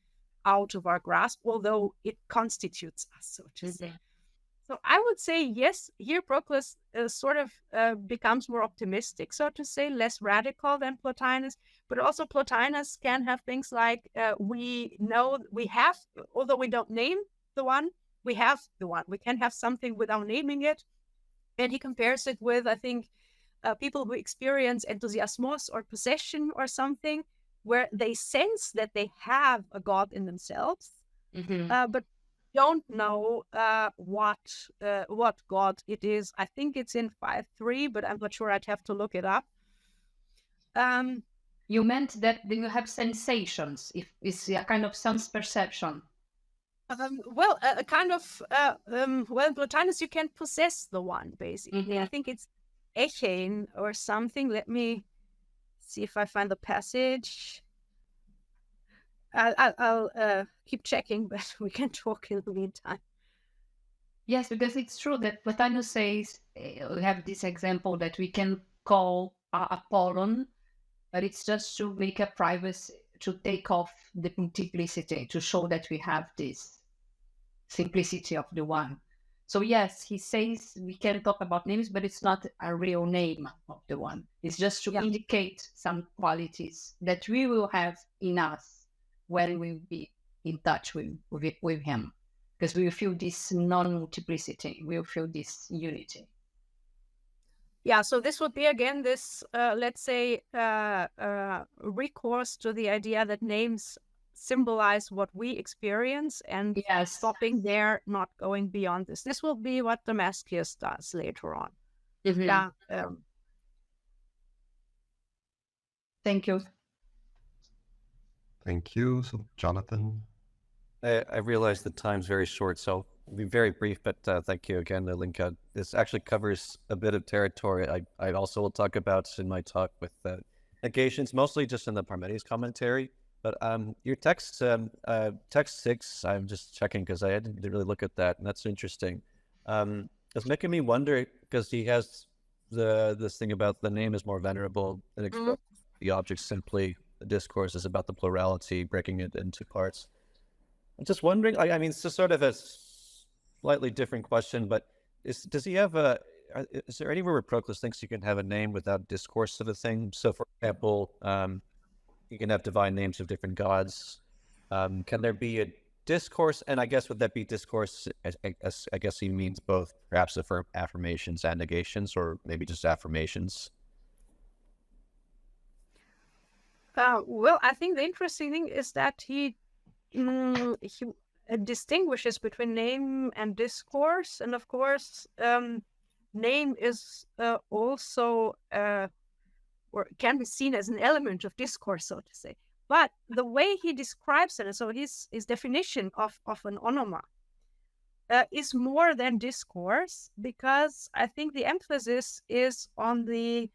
out of our grasp, although it constitutes us, so to say. So I would say, yes, here Proclus sort of becomes more optimistic, so to say, less radical than Plotinus, but also Plotinus can have things like we know we have, although we don't name the one, we have the one. We can have something without naming it. And he compares it with, I think, people who experience enthusiasmos or possession or something, where they sense that they have a God in themselves, but don't know what God it is. I think it's in 5.3, but I'm not sure. I'd have to look it up. You meant that you have sensations, if it's a kind of sense perception. Well, a kind of well, Plotinus, you can possess the one, basically. I think it's echein or something. Let me see if I find the passage. I'll keep checking, but we can talk in the meantime. Yes, because it's true that Plotinus says, we have this example that we can call Apollon, but it's just to make a privacy, to take off the multiplicity, to show that we have this simplicity of the one. So yes, he says we can talk about names, but it's not a real name of the one. It's just to indicate some qualities that we will have in us when we'll be in touch with him, because we will feel this non-multiplicity, we will feel this unity. Yeah, so this would be again this, let's say, recourse to the idea that names symbolize what we experience, and stopping there, not going beyond this. This will be what Damascius does later on. Yeah. Thank you. Thank you. So, Jonathan. I realize the time's very short, so I'll be very brief, but thank you again, Ilinca. This actually covers a bit of territory I also will talk about in my talk with negations, mostly just in the Parmenides commentary. But your text, text 6, I'm just checking because I didn't really look at that, and that's interesting. It's making me wonder, because he has this thing about the name is more venerable than the object simply. The discourse is about the plurality, breaking it into parts. I'm just wondering, I mean, it's just sort of a slightly different question, but does he have is there anywhere where Proclus thinks you can have a name without discourse of a thing? So, for example, you can have divine names of different gods. Can there be a discourse? And I guess would that be discourse? I guess he means both, perhaps affirmations and negations, or maybe just affirmations. Well, I think the interesting thing is that he distinguishes between name and discourse, and of course, name is also or can be seen as an element of discourse, so to say. But the way he describes it, so his definition of an onoma is more than discourse, because I think the emphasis is on the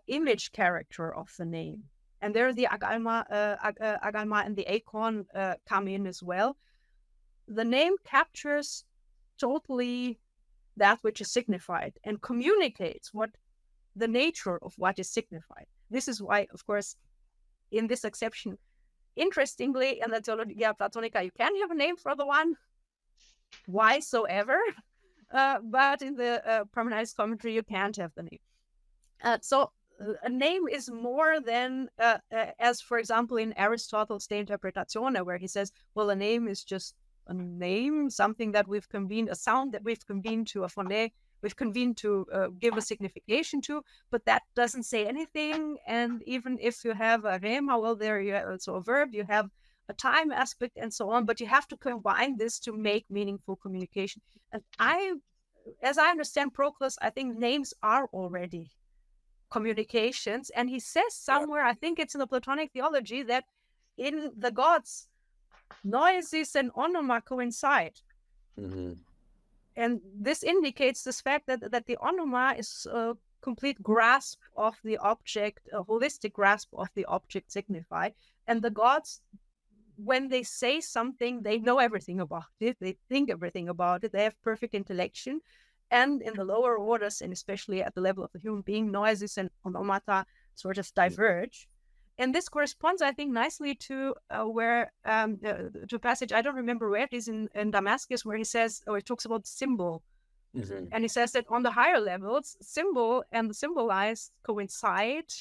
image character of the name. And there the agalma and the akon come in as well. The name captures totally that which is signified and communicates what the nature of what is signified. This is why, of course, in this exception, interestingly, in the Theologia Platonica, you can have a name for the one, why so ever, but in the Parmenides commentary, you can't have the name. So a name is more than, as for example, in Aristotle's De Interpretatione, where he says, well, a name is just a name, something that we've convened, a sound that we've convened to a phoneme, we've convened to give a signification to, but that doesn't say anything. And even if you have a rema, well, there you have also a verb, you have a time aspect and so on, but you have to combine this to make meaningful communication. And as I understand Proclus, I think names are already communications. And he says somewhere, I think it's in the Platonic theology, that in the gods, noises and onoma coincide. Mm-hmm. And this indicates this fact that the onoma is a complete grasp of the object, a holistic grasp of the object signified. And the gods, when they say something, they know everything about it, they think everything about it, they have perfect intellection. And in the lower orders, and especially at the level of the human being, noises and onomata sort of diverge. And this corresponds, I think, nicely to to a passage, I don't remember where it is in Damascius, where he says, or he talks about symbol. Mm-hmm. And he says that on the higher levels, symbol and the symbolized coincide.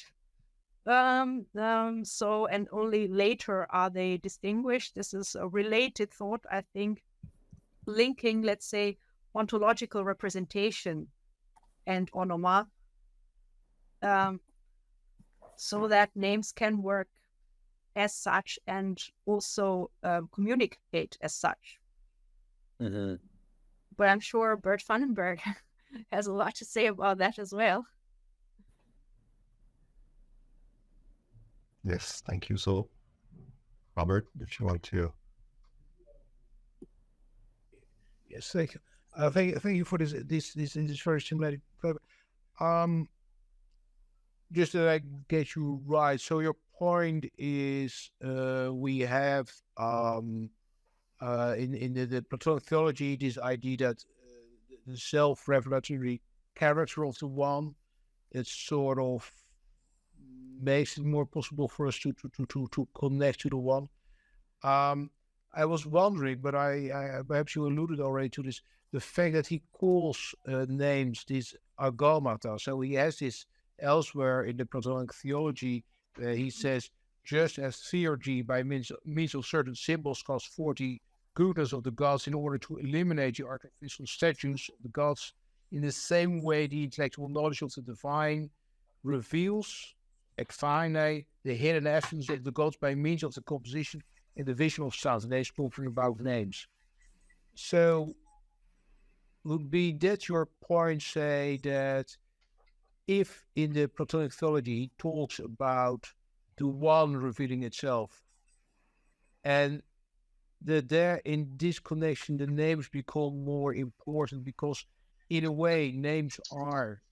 So, and only later are they distinguished. This is a related thought, I think, linking, let's say, ontological representation and onoma, so that names can work as such and also communicate as such. Mm-hmm. But I'm sure Bert Vandenberg has a lot to say about that as well. Yes, thank you. So, Robert, if you want to. Yes, thank you. Thank you for this very stimulating paper. Just that I get you right. So your point is we have in the Platonic theology this idea that the self-revelatory character of the one, it sort of makes it more possible for us to connect to the one. I was wondering, but I perhaps you alluded already to this, the fact that he calls names these agalmata. So he has this elsewhere in the Platonic theology. He says, just as theurgy by means of certain symbols caused forth the goodness of the gods in order to eliminate the artificial statues of the gods, in the same way the intellectual knowledge of the divine reveals, ex fine, the hidden essence of the gods by means of the composition and the vision of sounds. And they're talking about names. So would be that your point, say that if in the Platonic theology he talks about the one revealing itself, and that there in this connection the names become more important, because in a way names are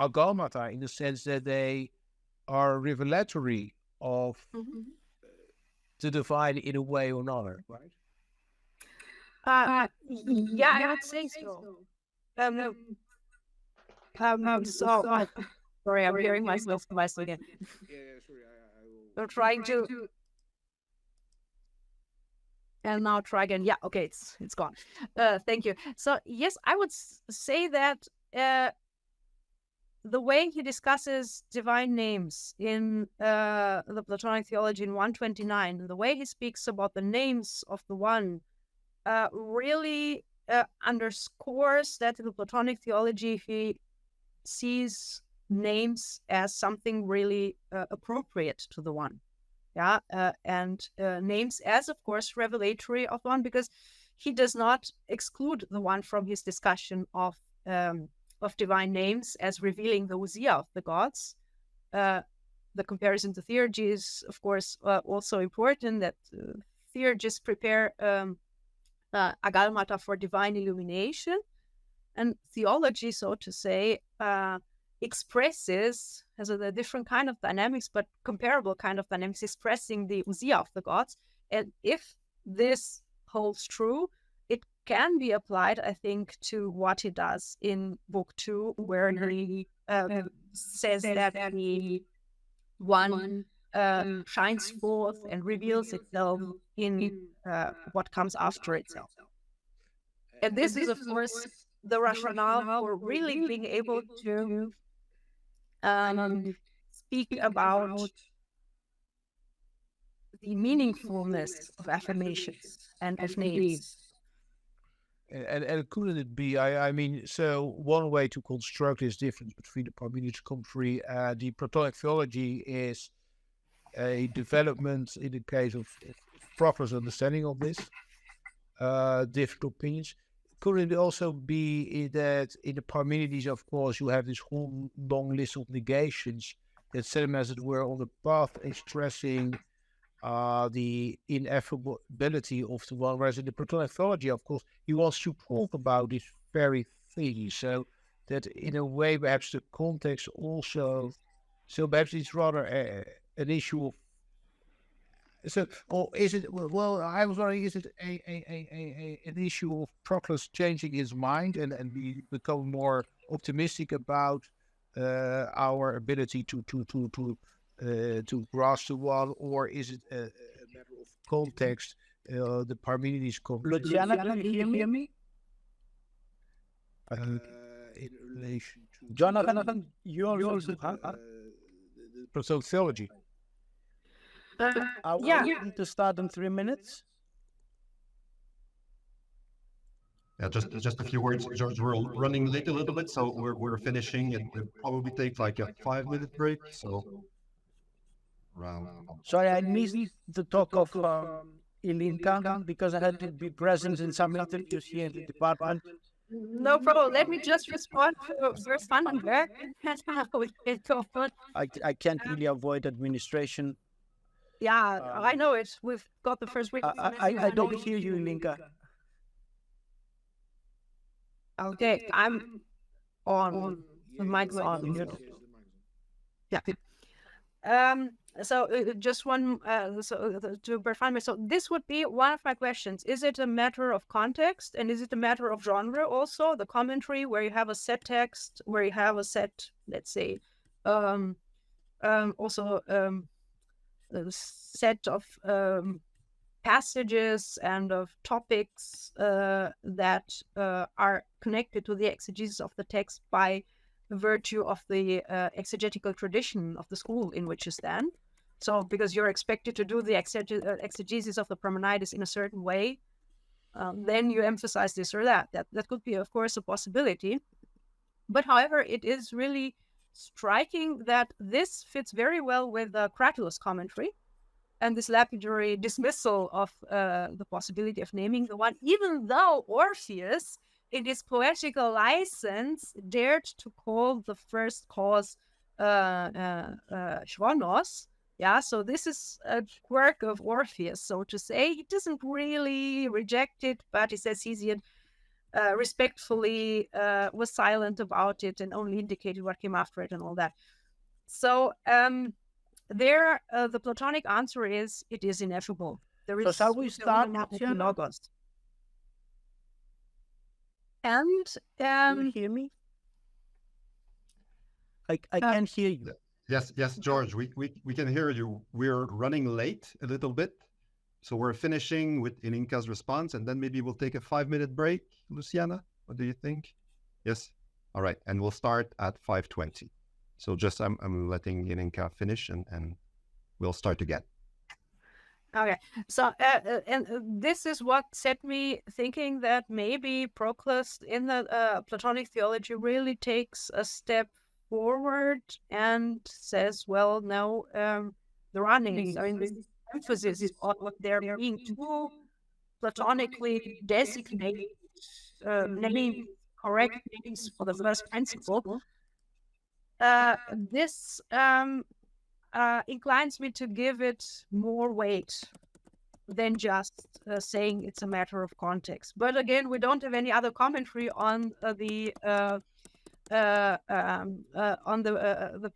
agalmata in the sense that they are revelatory of the divine in a way or another, right? Yeah, I would say so. Sorry, I'm hearing myself again. Sorry, I'm trying to, and now try again. Yeah, okay, it's gone. Thank you. So yes, I would say that the way he discusses divine names in the Platonic theology in 129, the way he speaks about the names of the one, really underscores that in the Platonic theology he sees names as something really appropriate to the one. Yeah, and names as, of course, revelatory of one, because he does not exclude the one from his discussion of divine names as revealing the ousia of the gods. The comparison to theurgy is, of course, also important, that theurgists prepare agalmata for divine illumination, and theology, so to say, expresses, has a different kind of dynamics, but comparable kind of dynamics, expressing the ousia of the gods. And if this holds true, it can be applied, I think, to what he does in Book 2, where he says that the one shines forth and reveals itself in what comes after itself. And this is, of course, the rationale for really being able to speak about the meaningfulness of affirmations and of names. And couldn't it be? I mean, so one way to construct this difference between the Parmenides commentary and the Platonic theology is a development in the case of Proclus' understanding of this. Different opinions. Could it also be that in the Parmenides, of course, you have this whole long list of negations that set them, as it were, on the path and stressing the ineffability of the one, whereas in the Platonic theology, of course, he wants to talk about this very thing. So that in a way, perhaps the context also, so perhaps it's rather an issue of, so, or is it, well, I was wondering, is it an issue of Proclus changing his mind and become more optimistic about our ability to grasp the one, or is it a matter of context? The Parmenides Luciana, can you hear me? in relation to Jonathan, you also the Platonic theology. are we Yeah. going to start in 3 minutes? Yeah, just a few words, George. We're running late a little bit, so we're finishing. It will probably take like a 5-minute break. So around. Sorry, I missed the talk of Ilinca because I had to be present in some interviews here in the department. No problem. Let me just respond to first Vandenberg. I can't really avoid administration. Yeah, I know it. We've got the first week. I don't hear you, Ilinca. Okay, I'm on. The mic's on. Yeah. So just one. To refine myself, this would be one of my questions. Is it a matter of context, and is it a matter of genre also? The commentary, where you have a set text, where you have a set, let's say, also a set of passages and of topics that are connected to the exegesis of the text by virtue of the exegetical tradition of the school in which you stand. So, because you're expected to do the exegesis of the Parmenides in a certain way, then you emphasize this or that. That could be, of course, a possibility. But however, it is really striking that this fits very well with the Cratylus commentary and this lapidary dismissal of the possibility of naming the one, even though Orpheus, in his poetical license, dared to call the first cause Schwannos. Yeah, so this is a quirk of Orpheus, so to say. He doesn't really reject it, but he says Hesiod respectfully was silent about it and only indicated what came after it and all that. So there, the Platonic answer is, it is ineffable. There is So shall we start, Logos. And Can you hear me? I can't hear you. Yes, George. We can hear you. We're running late a little bit, so we're finishing with Ilinca's response, and then maybe we'll take a 5-minute break. Luciana, what do you think? Yes. All right, and we'll start at 5:20. So just I'm letting Ilinca finish, and we'll start again. okay, so and this is what set me thinking that maybe Proclus in the Platonic theology really takes a step forward and says, well, no, there are names. I mean, the emphasis is on what they're being to platonically designate names, correct names for the first principle. This inclines me to give it more weight than just saying it's a matter of context. But again, we don't have any other commentary on the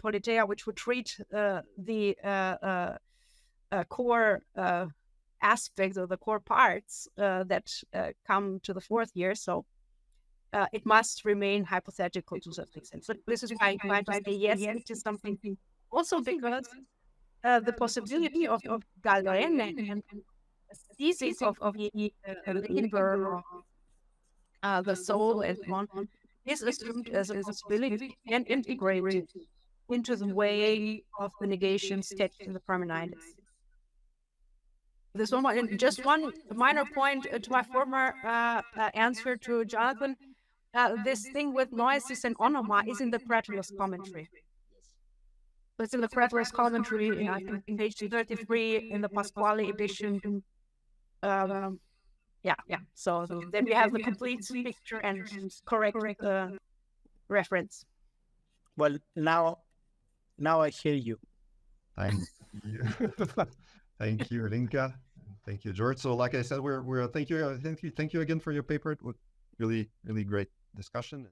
Politeia, which would treat the core aspects or the core parts that come to the fourth year. So it must remain hypothetical to a certain extent. But this is why I'm trying to say yes, it is something. Also because the possibility of Galen and thesis of the labor, the soul, and so on, is assumed as a possibility and integrated into the way of the negation text in the Parmenides. This one, and just one minor point to my former answer to Jonathan. This thing with noesis and onoma is in the Proclus commentary. It's in the Proclus commentary, I think, in page 33 in the Pasquale edition. Yeah. So then we have the complete picture and correct reference. Well, now I hear you. Thank you. Thank you, Ilinca. Thank you, George. So like I said, we're thank you again for your paper. It was really, really great discussion.